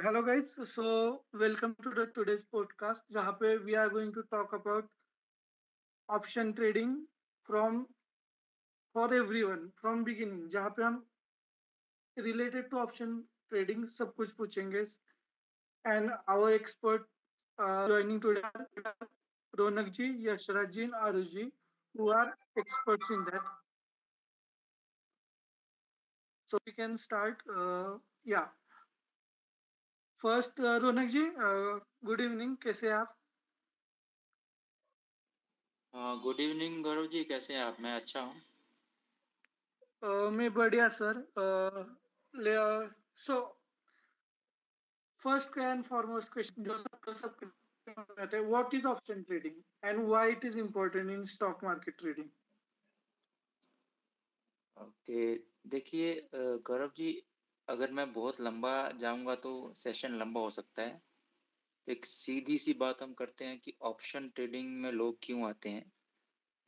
Hello guys, so welcome to the today's podcast जहाँ पे we are going to talk about option trading from for everyone from beginning जहाँ पे हम related to option trading सब कुछ पूछेंगे and our expert joining today are Ronak ji, Yashraj ji and Arush ji who are experts in that. So we can start. Yeah, first Ronak ji, good evening. कैसे हैं आप? Good evening Gaurav ji, कैसे हैं आप? मैं अच्छा हूँ। मैं बढ़िया sir so first and foremost question जो सब करते हैं what is option trading and why it is important in stock market trading. Okay, देखिए गौरव जी, अगर मैं बहुत लंबा जाऊंगा तो सेशन लंबा हो सकता है। तो एक सीधी सी बात हम करते हैं कि ऑप्शन ट्रेडिंग में लोग क्यों आते हैं।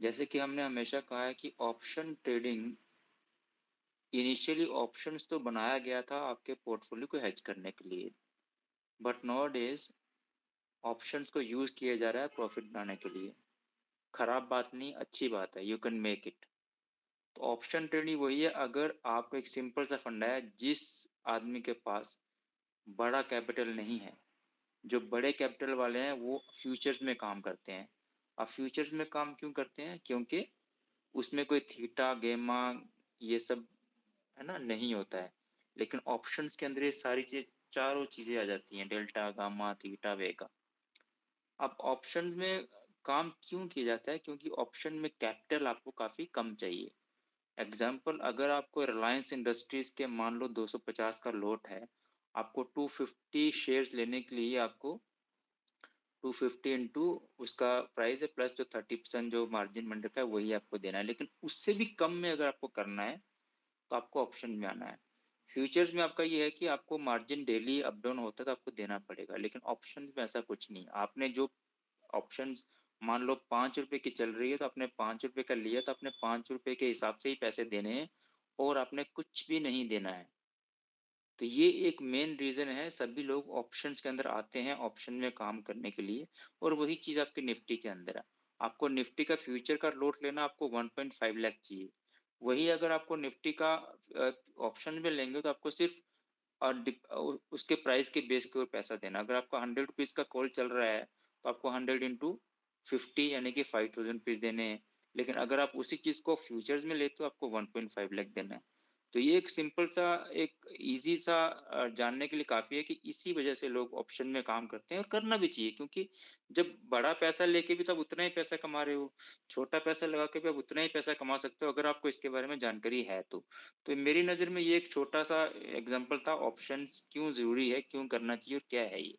जैसे कि हमने हमेशा कहा है कि ऑप्शन ट्रेडिंग इनिशियली ऑप्शंस तो बनाया गया था आपके पोर्टफोलियो को हेज करने के लिए, बट नाउ डेज ऑप्शंस को यूज किया जा रहा है प्रॉफिट बनाने के लिए। खराब बात नहीं, अच्छी बात है, यू कैन मेक इट। तो ऑप्शन ट्रेडिंग वही है, अगर आपको एक सिंपल सा फंडा है, जिस आदमी के पास बड़ा कैपिटल नहीं है, जो बड़े कैपिटल वाले हैं वो फ्यूचर्स में काम करते हैं। अब फ्यूचर्स में काम क्यों करते हैं? क्योंकि उसमें कोई थीटा गेमा ये सब है ना नहीं होता है। लेकिन ऑप्शंस के अंदर ये सारी चीजें, चारों चीजें आ जाती हैं, डेल्टा गामा थीटा वेगा। अब ऑप्शन में काम क्यों किया जाता है? क्योंकि ऑप्शन में कैपिटल आपको काफी कम चाहिए। एग्जाम्पल, अगर आपको रिलायंस इंडस्ट्रीज के मान लो 250 का लोट है, आपको 250 शेयर्स लेने के लिए आपको 250 इंटू उसका प्राइस है प्लस जो 30% जो मार्जिन बन रखा है वही आपको देना है। लेकिन उससे भी कम में अगर आपको करना है तो आपको ऑप्शन में आना है। फ्यूचर्स में आपका ये है कि आपको मार्जिन डेली अप डाउन होता है तो आपको देना पड़ेगा, लेकिन ऑप्शन में ऐसा कुछ नहीं। आपने जो ऑप्शन मान लो 5 रुपए की चल रही है तो आपने 5 रुपए का लिया तो आपने 5 रुपए के हिसाब से ही पैसे देने हैं और आपने कुछ भी नहीं देना है। तो ये एक मेन रीजन है सभी लोग ऑप्शंस के अंदर आते हैं ऑप्शन में काम करने के लिए। और वही चीज आपके निफ्टी के अंदर है। आपको निफ्टी का फ्यूचर का लोट लेना, आपको 1.5 लाख चाहिए। वही अगर आपको निफ्टी का ऑप्शन में लेंगे तो आपको सिर्फ उसके प्राइस के बेस के ऊपर पैसा देना। अगर आपका 100 रुपीज का कॉल चल रहा है तो आपको 100 इंटू 50 यानी कि 5000 रुपीज देने हैं। लेकिन अगर आप उसी चीज को फ्यूचर्स में लेते हो आपको 1.5 लाख देना है। तो ये एक सिंपल सा, एक इजी सा जानने के लिए काफी है कि इसी वजह से लोग ऑप्शन में काम करते हैं, और करना भी चाहिए। क्योंकि जब बड़ा पैसा लेके भी तब उतना ही पैसा कमा रहे हो, छोटा पैसा लगा के भी आप उतना ही पैसा कमा सकते हो अगर आपको इसके बारे में जानकारी है तो मेरी नज़र में ये एक छोटा सा एग्जांपल था ऑप्शंस क्यों जरूरी है, क्यों करना चाहिए और क्या है ये।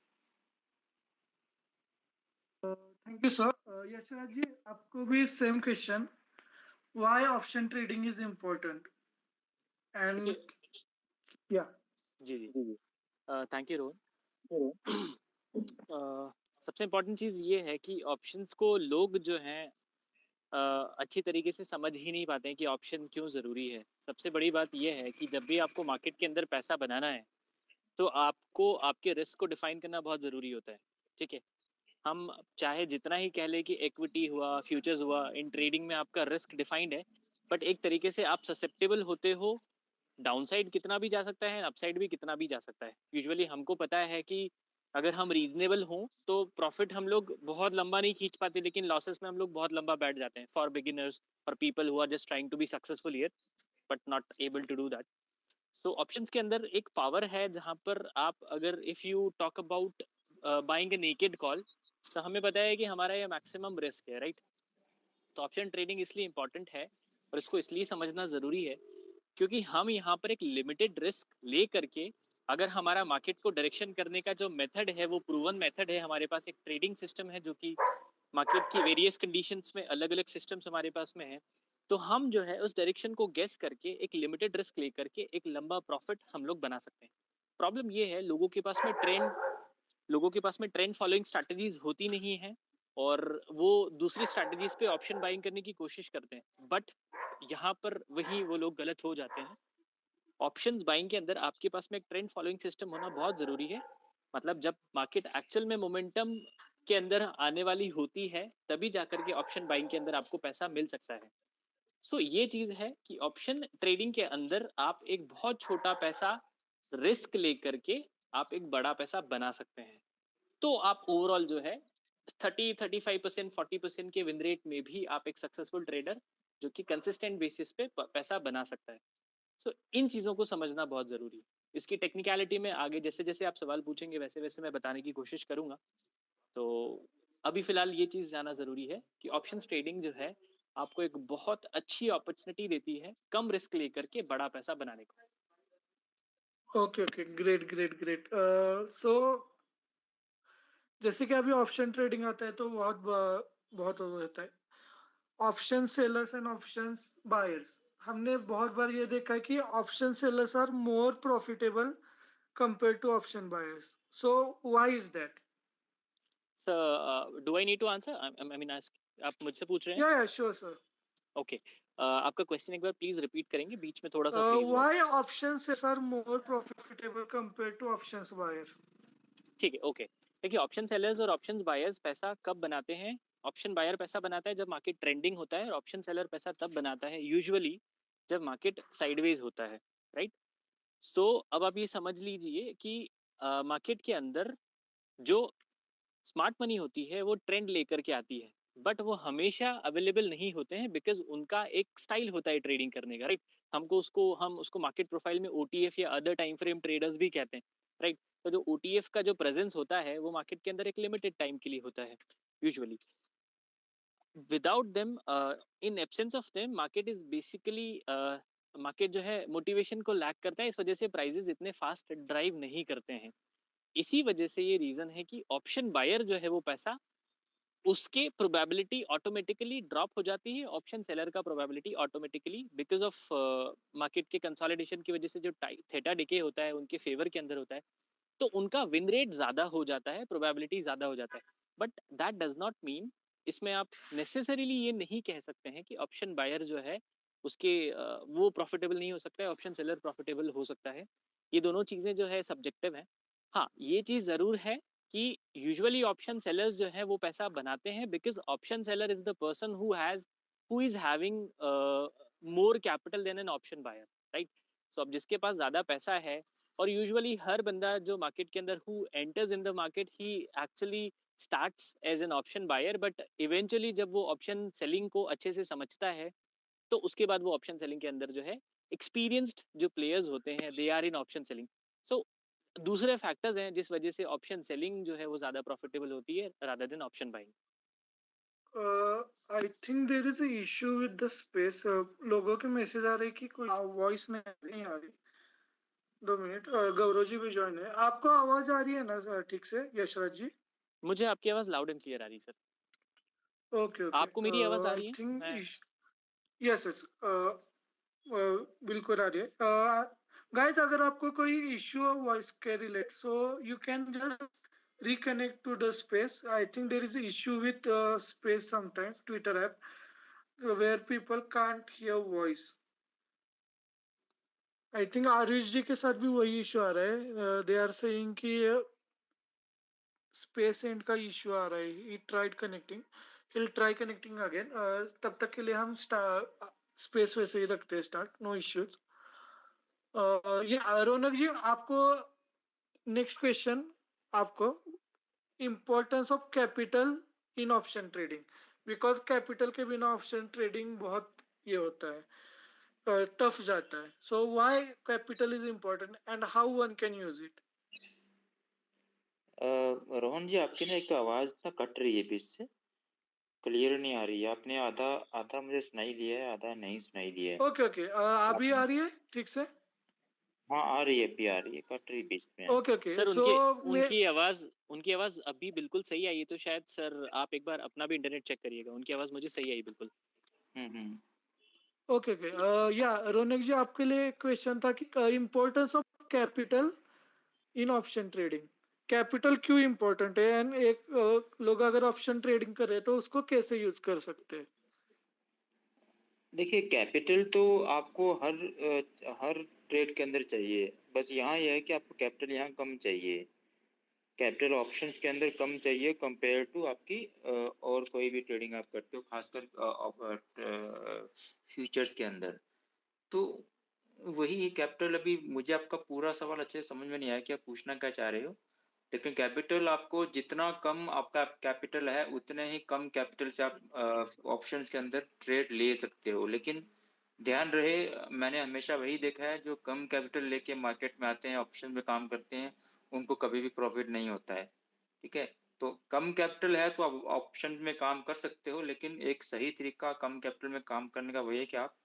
Thank you sir. Yashraj ji, आपको भी same question why option trading is important and देखिए, या जी जी, थैंक यू रोहन। सबसे इम्पोर्टेंट चीज़ ये है कि ऑप्शंस को लोग जो हैं अच्छी तरीके से समझ ही नहीं पाते हैं कि ऑप्शन क्यों ज़रूरी है। सबसे बड़ी बात ये है कि जब भी आपको मार्केट के अंदर पैसा बनाना है तो आपको आपके रिस्क को डिफाइन करना बहुत ज़रूरी होता है। ठीक है, हम चाहे जितना ही कह लें कि इक्विटी हुआ, फ्यूचर्स हुआ, इन ट्रेडिंग में आपका रिस्क डिफाइंड है, बट एक तरीके से आप ससेप्टेबल होते हो। डाउनसाइड कितना भी जा सकता है, अपसाइड भी कितना भी जा सकता है। यूजुअली हमको पता है कि अगर हम रीजनेबल हों तो प्रॉफिट हम लोग बहुत लंबा नहीं खींच पाते, लेकिन लॉसेस में हम लोग बहुत लंबा बैठ जाते हैं। For beginners, for people who are just trying to be successful here but not able to do that. So options के अंदर एक पावर है जहां पर आप, अगर if you talk about buying a naked call, तो हमें पता है कि हमारा ये मैक्सिमम रिस्क है, राइट? तो ऑप्शन ट्रेडिंग इसलिए इंपॉर्टेंट है और इसको इसलिए समझना जरूरी है क्योंकि हम यहाँ पर एक लिमिटेड रिस्क ले करके, अगर हमारा मार्केट को डायरेक्शन करने का जो मेथड है वो प्रूवन मेथड है, हमारे पास एक ट्रेडिंग सिस्टम है जो कि मार्केट की वेरियस कंडीशंस में अलग अलग सिस्टम्स हमारे पास में है, तो हम जो है उस डायरेक्शन को गेस करके एक लिमिटेड रिस्क लेकर के एक लंबा प्रॉफिट हम लोग बना सकते हैं। प्रॉब्लम ये है, लोगों के पास में ट्रेंड फॉलोइंग स्ट्रैटेजीज होती नहीं है और वो दूसरी स्ट्रैटेजीज पे ऑप्शन बाइंग करने की कोशिश करते हैं, बट यहाँ पर वही वो लोग गलत हो जाते हैं। ऑप्शंस बाइंग के अंदर आपके पास में एक ट्रेंड फॉलोइंग सिस्टम होना बहुत जरूरी है। मतलब जब मार्केट एक्चुअल में मोमेंटम के अंदर आने वाली होती है तभी जाकर के ऑप्शन बाइंग के अंदर आपको पैसा मिल सकता है। सो ये चीज है कि ऑप्शन ट्रेडिंग के अंदर आप एक बहुत छोटा पैसा रिस्क लेकर के आप एक बड़ा पैसा बना सकते हैं। तो आप ओवरऑल जो है 35% 40% के विन रेट में भी आप एक सक्सेसफुल ट्रेडर जो कि कंसिस्टेंट बेसिस पे पैसा बना सकता है। सो इन चीज़ों को समझना बहुत ज़रूरी है। इसकी टेक्निकलिटी में आगे जैसे जैसे आप सवाल पूछेंगे वैसे वैसे मैं बताने की कोशिश करूंगा। तो अभी फिलहाल ये चीज़ जाना ज़रूरी है कि ऑप्शंस ट्रेडिंग जो है आपको एक बहुत अच्छी अपॉर्चुनिटी देती है कम रिस्क लेकर के बड़ा पैसा बनाने को। Okay, great great great. So जैसे कि अभी ऑप्शन ट्रेडिंग आता है तो बहुत वो होता है, option sellers and option buyers. हमने बहुत बार ये देखा है कि option sellers are more profitable compare to option buyers, so why is that? Do I need to answer? I mean आप मुझसे पूछ रहे हैं? या श्योर सर। ओके, आपका क्वेश्चन एक बार प्लीज रिपीट करेंगे, बीच में थोड़ा सा फ्रीज हुआ। Why option sellers are more profitable compare to options buyers? ठीक है, ओके। देखिए, ऑप्शन सेलर्स और ऑप्शन बायर्स पैसा कब बनाते हैं? ऑप्शन बायर पैसा बनाता है जब मार्केट ट्रेंडिंग होता है, और ऑप्शन सेलर पैसा तब बनाता है यूजुअली जब मार्केट साइडवेज होता है, राइट? सो अब आप ये समझ लीजिए कि मार्केट के अंदर जो स्मार्ट मनी होती है वो ट्रेंड लेकर के आती है, बट वो हमेशा अवेलेबल नहीं होते हैं बिकॉज उनका एक स्टाइल होता है ट्रेडिंग करने का, राइट? हम उसको मार्केट प्रोफाइल में ओटीएफ या अदर टाइम फ्रेम ट्रेडर्स भी कहते हैं, राइट? तो जो ओटीएफ का जो प्रेजेंस होता है वो मार्केट के अंदर एक लिमिटेड टाइम के लिए होता है usually. Without them, in absence of them, market is basically market जो है मोटिवेशन को लैक करता है, इस वजह से प्राइजेस इतने फास्ट ड्राइव नहीं करते हैं। इसी वजह से ये रीजन है कि ऑप्शन बायर जो है वो पैसा उसके प्रोबेबिलिटी ऑटोमेटिकली ड्रॉप हो जाती है, ऑप्शन सेलर का probability automatically because of market के कंसोलिडेशन की वजह से जो थेटा डिके होता है उनके फेवर के अंदर होता है, तो उनका विन रेट ज्यादा हो जाता है, प्रोबेबिलिटी ज्यादा हो जाता है। But that does not mean, इसमें आप नेसेसरीली ये नहीं कह सकते हैं कि ऑप्शन बायर जो है उसके वो प्रॉफिटेबल नहीं हो सकता है, ऑप्शन सेलर प्रॉफिटेबल हो सकता है। ये दोनों चीजें जो है सब्जेक्टिव है। हाँ, ये चीज जरूर है कि यूजुअली ऑप्शन सेलर्स जो है वो पैसा बनाते हैं because option seller is the person who is having more capital than an option buyer, right? So अब जिसके पास ज्यादा पैसा है, और यूजुअली हर बंदा जो मार्केट के अंदर who enters in the market he actually starts as an option buyer, but eventually जब वो ऑप्शन सेलिंग को अच्छे से समझता है तो उसके बाद वो ऑप्शन सेलिंग के अंदर जो है एक्सपीरियंस्ड जो प्लेयर्स होते हैं they are in option selling. So दूसरे फैक्टर्स हैं जिस वजह से ऑप्शन सेलिंग जो है वो ज्यादा प्रॉफिटेबल होती है rather than option buying. I think there is a issue with the space. लोगों के मैसेज आ रहे कि कोई वॉइस नहीं आ रही। 2 मिनट। गौरव जी भी ज्वाइन है। आपको आवाज आ रही है ना सर ठीक से यशराज जी? मुझे आपकी आवाज लाउड एंड क्लियर आ रही है सर। Okay okay. आपको मेरी आवाज आ आई रही है? थिंक मैं यस यस, बिल्कुल आ रही है। गाइस, अगर आपको कोई इशू हो वॉइस के relate, so you can just reconnect to the space. I think there is an issue with space sometimes, Twitter app, where people can't hear voice. I think Arush ji के साथ भी वही इशू आ रहा है। दे आर सेइंग कि space end का issue आ रहा है। He tried connecting, he'll try connecting again. तब तक के लिए हम स्पेस वैसे ही रखते हैं स्टार्ट, नो इश्यूज। ये रौनक जी, आपको नेक्स्ट क्वेश्चन, आपको importance of capital in option trading, because capital के बिना ऑप्शन ट्रेडिंग बहुत ये होता है, टफ जाता है। So why capital is important and how one can use it? Rohan ji, आपकी ना एक तो आवाज ना कट रही है, बीच से क्लियर नहीं आ रही है। आपने आधा आधा मुझे सुनाई दिया है, आधा नहीं सुनाई दिया है। ओके ओके, अभी आ रही है ठीक से? हाँ, आ रही है, अभी आ रही है, कट रही बीच में। Okay okay. सर सो उनकी आवाज अभी बिल्कुल सही आई है, तो शायद सर आप एक बार अपना भी इंटरनेट चेक करिएगा, उनकी आवाज मुझे सही आई बिल्कुल। हम्म। Okay okay. या रौनक जी, आपके लिए क्वेश्चन था कि importance of capital in option trading. Capital क्यों इम्पोर्टेंट है एंड एक लोग अगर ऑप्शन ट्रेडिंग कर रहे हैं तो उसको कैसे यूज कर सकते हैं? देखिए, कैपिटल तो आपको हर ट्रेड के अंदर चाहिए। बस यहाँ यह है कि आपको कैपिटल यहाँ कम चाहिए। कैपिटल ऑप्शंस के अंदर कम चाहिए कंपेयर टू आपकी और कोई भी ट्रेडिंग आप करते हो, खासकर फ्यूचर्स के अंदर। तो वही कैपिटल, अभी मुझे आपका पूरा सवाल अच्छे से समझ में नहीं आया कि आप पूछना क्या चाह रहे हो, लेकिन कैपिटल आपको जितना कम आपका कैपिटल है उतने ही कम कैपिटल से आप ऑप्शंस के अंदर ट्रेड ले सकते हो। लेकिन ध्यान रहे, मैंने हमेशा वही देखा है, जो कम कैपिटल लेके मार्केट में आते हैं, ऑप्शन में काम करते हैं, उनको कभी भी प्रॉफिट नहीं होता है। ठीक है, तो कम कैपिटल है तो आप ऑप्शन में काम कर सकते हो, लेकिन एक सही तरीका कम कैपिटल में काम करने का वही है कि आप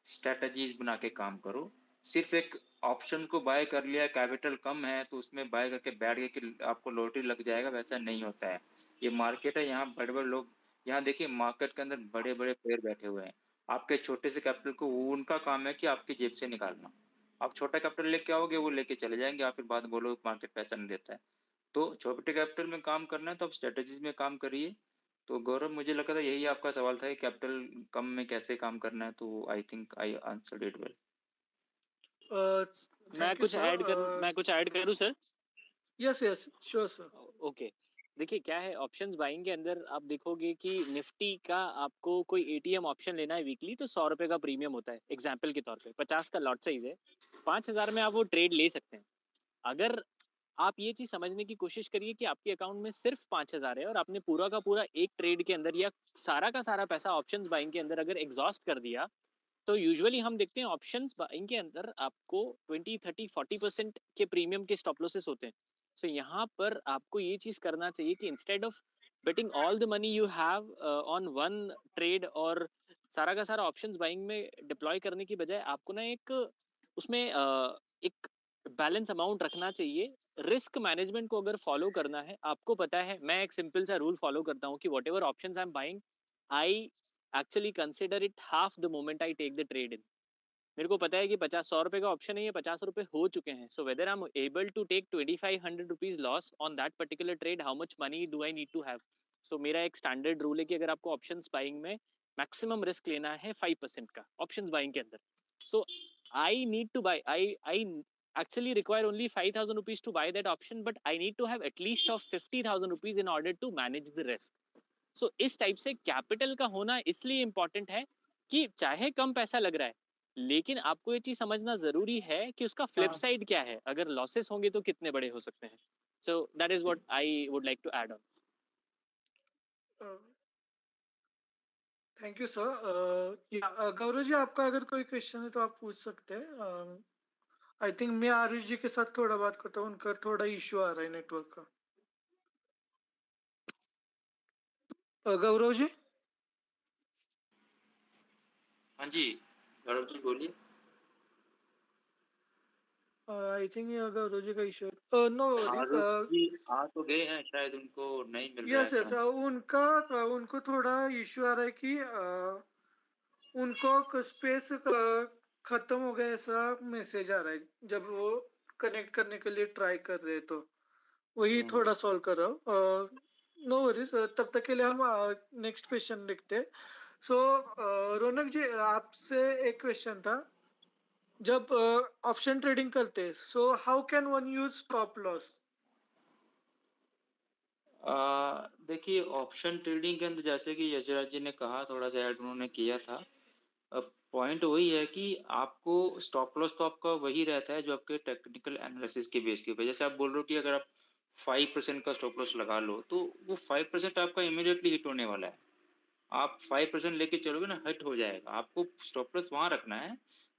स्ट्रेटजीज बना के काम करो। सिर्फ एक ऑप्शन को बाय कर लिया, कैपिटल कम है तो उसमें बाय करके बैठ गए कि आपको लॉटरी लग जाएगा, वैसा नहीं होता है। ये मार्केट है, यहाँ बड़े बड़े लोग, यहाँ देखिए मार्केट के अंदर बड़े बड़े प्लेयर बैठे हुए हैं। आपके छोटे से कैपिटल को उनका काम है कि आपकी जेब से निकालना। आप छोटा कैपिटल लेके आओगे, वो लेके चले जाएंगे, आप फिर बाद में बोलो मार्केट पैसा नहीं देता है। तो छोटे कैपिटल में काम करना है तो आप स्ट्रेटेजीज में काम करिए। तो गौरव, मुझे लगा था यही आपका सवाल था कि कैपिटल कम में कैसे काम करना है, तो I think I answered it well. Thank you sir. मैं कुछ ऐड करूं sir? Yes yes sure sir. Okay, देखिए क्या है, ऑप्शंस बाइंग के अंदर आप देखोगे कि निफ्टी का आपको कोई एटीएम ऑप्शन लेना है वीकली तो 100 रुपए का प्रीमियम होता है। एग्जाम्पल के तौर पे 50 का लॉट साइज है, 5,000 में आप वो ट्रेड ले सकते हैं। अगर आप ये चीज समझने की कोशिश करिए कि आपके अकाउंट में सिर्फ 5,000 है और आपने पूरा का पूरा एक ट्रेड के अंदर या सारा का सारा पैसा ऑप्शंस बाइंग के अंदर अगर एग्जॉस्ट कर दिया, तो यूजुअली हम देखते हैं ऑप्शंस बाइंग के अंदर आपको 20, 30, 40% के प्रीमियम के स्टॉप लॉसेस होते हैं। सो यहाँ पर आपको ये चीज करना चाहिए कि instead of betting all the money you have on one trade और सारा का सारा ऑप्शंस बाइंग में डिप्लॉय करने की बजाय आपको ना एक उसमें एक बैलेंस अमाउंट रखना चाहिए। रिस्क मैनेजमेंट को अगर फॉलो करना है, आपको पता है, मैं एक सिंपल सा रूल फॉलो करता हूँ कि whatever options I am buying, I actually consider it half the moment I take the trade in. मेरे को पता है कि 100 रुपए का ऑप्शन है, ये 50 रुपए हो चुके हैं। So whether I am able to take 2,500 rupees loss on that particular trade, how much money do I need to have. So मेरा एक स्टैंडर्ड रूल है कि अगर आपको ऑप्शन बाइंग में मैक्सिमम रिस्क लेना है 5% का ऑप्शन बाइंग के अंदर, so I need to buy I actually require only 5,000 rupees to buy that option, but I need to have at least of 50,000 rupees in order to manage the risk. सो इस type से capital का होना इसलिए important है कि चाहे कम पैसा लग रहा है, लेकिन आपको ये चीज समझना जरूरी है कि उसका फ्लिप साइड क्या है, अगर लॉसेस होंगे तो कितने बड़े हो सकते हैं। So that is what I would like to add on. Thank you sir. Gaurav ji, आपका अगर कोई क्वेश्चन है तो आप पूछ सकते हैं। आई थिंक मैं आरुष जी के साथ थोड़ा बात करता हूँ, उनका थोड़ा इश्यू आ रहा है नेटवर्क का। गौरव जी। हाँ जी, गौरव जी बोलिए। आई थिंक ये गौरव जी का issue. No worries. Aarush ji आ तो गए हैं, शायद उनको नहीं मिल रहा है यस यस, चांस। उनको थोड़ा इश्यू आ रहा है कि उनको स्पेस खत्म हो गया ऐसा मैसेज आ रहा है जब वो कनेक्ट करने के लिए ट्राई कर रहे हैं, तो वही थोड़ा सॉल्व कर रहा हूँ। नो वरीज, तब तक के लिए हम नेक्स्ट क्वेश्चन लिखते हैं। सो रौनक जी, आपसे एक क्वेश्चन था। जब ऑप्शन ट्रेडिंग करते हैं, so how can one use stop loss? देखिए, ऑप्शन ट्रेडिंग के अंदर जैसे कि यशराज जी ने कहा, थोड़ा सा ऐड उन्होंने किया था। अब पॉइंट वही है कि आपको स्टॉप लॉस तो आपका वही रहता है जो आपके टेक्निकल एनालिसिस के बेस के ऊपर। जैसे आप बोल रहे हो कि अगर आप 5% का स्टॉप लॉस लगा लो तो वो 5% आपका इमीडिएटली हिट होने वाला है। आप 5% लेके चलोगे ना, हिट हो जाएगा। आपको स्टॉप लॉस वहां रखना है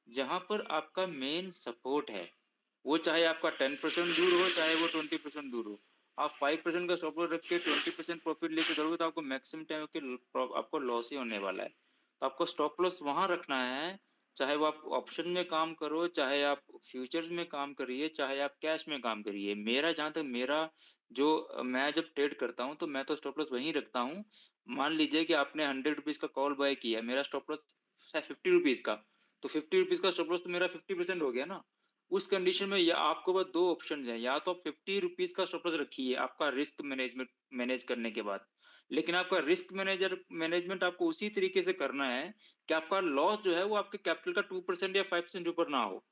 जहां पर आपका मेन सपोर्ट है, वो चाहे आपका 10% दूर हो, चाहे वो 20% दूर हो। आप 5% का स्टॉप लॉस रख के 20% प्रॉफिट लेके चलोगे तो आपको मैक्सिमम टाइम के आपको लॉस ही होने वाला है। तो आपको स्टॉप लॉस वहां रखना है, चाहे वो आप ऑप्शन में काम करो, चाहे आप फ्यूचर्स में काम करिए, चाहे आप कैश में काम करिए। मेरा जहां तक मेरा जो मैं जब ट्रेड करता हूँ तो मैं तो स्टॉप लॉस वहीं रखता हूँ। मान लीजिए कि आपने 100 रुपीज का कॉल बाय किया, मेरा स्टॉप लॉस है 50 रुपीज का, तो 50 रुपीज का स्टॉप लॉस तो मेरा 50% हो गया ना। उस कंडीशन में या आपको बस दो ऑप्शन हैं, या तो आप 50 रुपीज का स्टॉप लॉस रखिए आपका रिस्क मैनेजमेंट मैनेज करने के बाद, लेकिन आपका रिस्क मैनेजमेंट आपको उसी तरीके से करना है कि आपका लॉस जो है वो आपके कैपिटल का 2% या 5% ऊपर ना हो।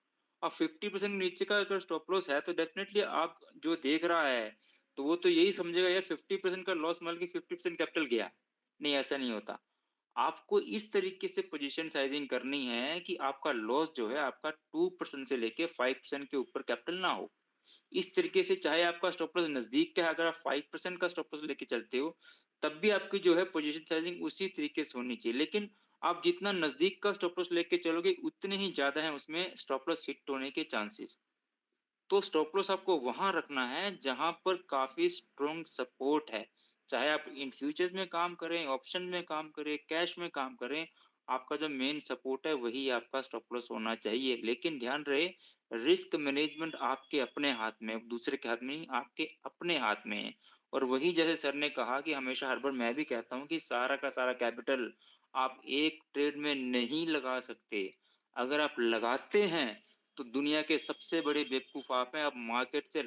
अब 50% नीचे का अगर स्टॉप लॉस है तो डेफिनेटली आप जो देख रहा है तो वो तो यही समझेगा यार 50% का लॉस मान के 50% कैपिटल गया। नहीं, ऐसा नहीं होता। आपको इस तरीके से पोजीशन साइजिंग करनी है कि आपका लॉस जो है आपका 2% से लेके 5% के ऊपर कैपिटल ना हो। इस तरीके से चाहे आपका स्टॉप लॉस नजदीक का है, अगर आप 5% का स्टॉप लॉस लेके चलते हो, तब भी आपकी जो है पोजीशन साइजिंग उसी तरीके से होनी चाहिए। लेकिन आप जितना नजदीक का स्टॉप लॉस लेके चलोगे, उतने ही ज्यादा है उसमें स्टॉप लॉस हिट होने के चांसेस। तो स्टॉप लॉस आपको वहां रखना है जहां पर काफी स्ट्रॉन्ग सपोर्ट है। चाहे आप इन फ्यूचर्स में काम करें, ऑप्शन में काम करें, कैश में काम करें, आपका जो मेन सपोर्ट है वही आपका स्टॉप लॉस होना चाहिए। लेकिन ध्यान रहे, रिस्क मैनेजमेंट आपके अपने हाथ में, दूसरे के हाथ में नहीं, आपके अपने हाथ में है। और वही जैसे सर ने कहा कि हमेशा हर बार मैं भी कहता हूँ कि सारा का सारा कैपिटल आप एक ट्रेड में नहीं लगा सकते। अगर आप लगाते हैं तो दुनिया के सबसे बड़े बेवकूफ आप हैं। आप मार्केट से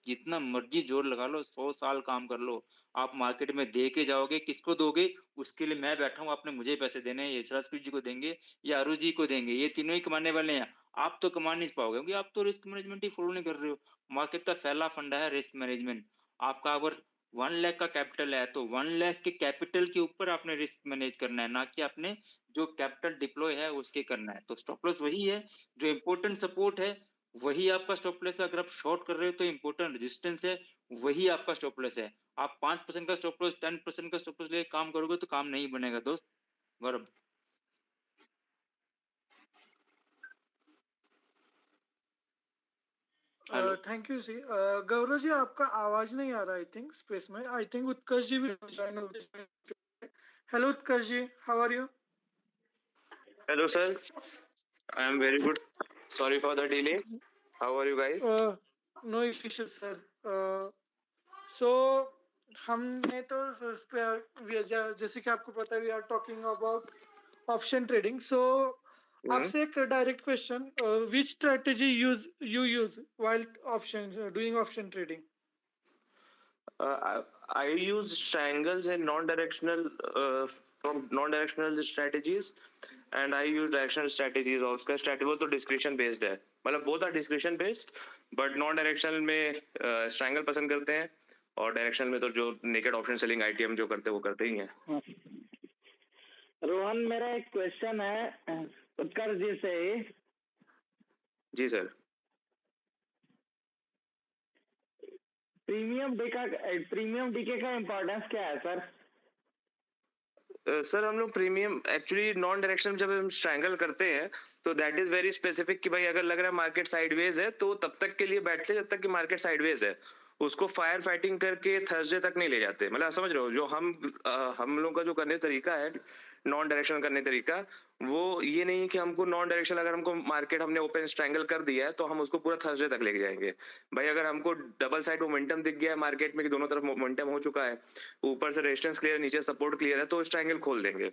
जितना मर्जी जोर लगा लो, 100 साल काम कर लो, आप मार्केट में दे के जाओगे, किसको दोगे? उसके लिए मैं बैठा हूँ, आपने मुझे पैसे देने हैं, यशराज जी को देंगे या अरु जी को देंगे, ये तीनों ही कमाने वाले हैं। आप तो कमा नहीं पाओगे क्योंकि आप तो रिस्क मैनेजमेंट ही फॉलो नहीं कर रहे हो। मार्केट का पहला फंडा है रिस्क मैनेजमेंट। आपका अगर 1 लाख का कैपिटल है तो 1 लाख के कैपिटल के ऊपर आपने रिस्क मैनेज करना है, ना कि आपने जो कैपिटल डिप्लॉय है उसके करना है। तो स्टॉप लॉस वही है, जो इम्पोर्टेंट सपोर्ट है वही आपका स्टॉप लॉस है। अगर आप शॉर्ट कर रहे हो तो इम्पोर्टेंट रेजिस्टेंस है, वही आपका स्टॉप लॉस है। आप 5% का स्टॉप लॉस, 10% का स्टॉप लॉस लेके काम करोगे तो काम नहीं बनेगा दोस्त। गौरव। हेलो। थैंक यू जी। गौरव जी, आपका आवाज नहीं आ रहा आई थिंक स्पेस में। आई थिंक उत्कर्ष जी भी ज्वाइन हो गए। Hello Utkarsh ji, how are you? Hello, sir. I am very good. Sorry for the delay. How are you guys? No issue sir. So हमने तो जैसे कि आपको पता है we are talking about option trading. So आपसे एक direct question, which strategy you use while option doing option trading? I use triangles and non-directional from non-directional strategies, and I use directional strategies. और उसका strategy वो तो discretion based है, मतलब both are discretion based, but non-directional में triangle पसंद करते हैं और directional में तो जो naked option selling ITM जो करते हैं वो करते ही हैं। रोहन, मेरा एक क्वेश्चन है उत्कर्ष जी से। जी सर। प्रीमियम डीके का इम्पोर्टेंस क्या है सर? सर हम लोग प्रीमियम एक्चुअली नॉन डायरेक्शन जब हम स्ट्रैंगल करते हैं तो दैट इज वेरी स्पेसिफिक कि भाई अगर लग रहा है मार्केट साइडवेज है तो तब तक के लिए बैठते हैं जब तक कि मार्केट साइडवेज है। उसको फायर फाइटिंग करके थर्सडे तक नहीं ले जाते। मतलब आप समझ रहे हो, जो हम लोग का जो करने तरीका है नॉन डायरेक्शन करने तरीका, वो ये नहीं है कि हमको नॉन डायरेक्शन अगर हमको मार्केट हमने ओपन स्ट्रैंगल कर दिया है तो हम उसको पूरा थर्सडे तक लेके जाएंगे। भाई अगर हमको डबल साइड मोमेंटम दिख गया है मार्केट में कि दोनों तरफ मोमेंटम हो चुका है, ऊपर से रेजिस्टेंस क्लियर नीचे सपोर्ट क्लियर है, तो स्ट्रैंगल खोल देंगे।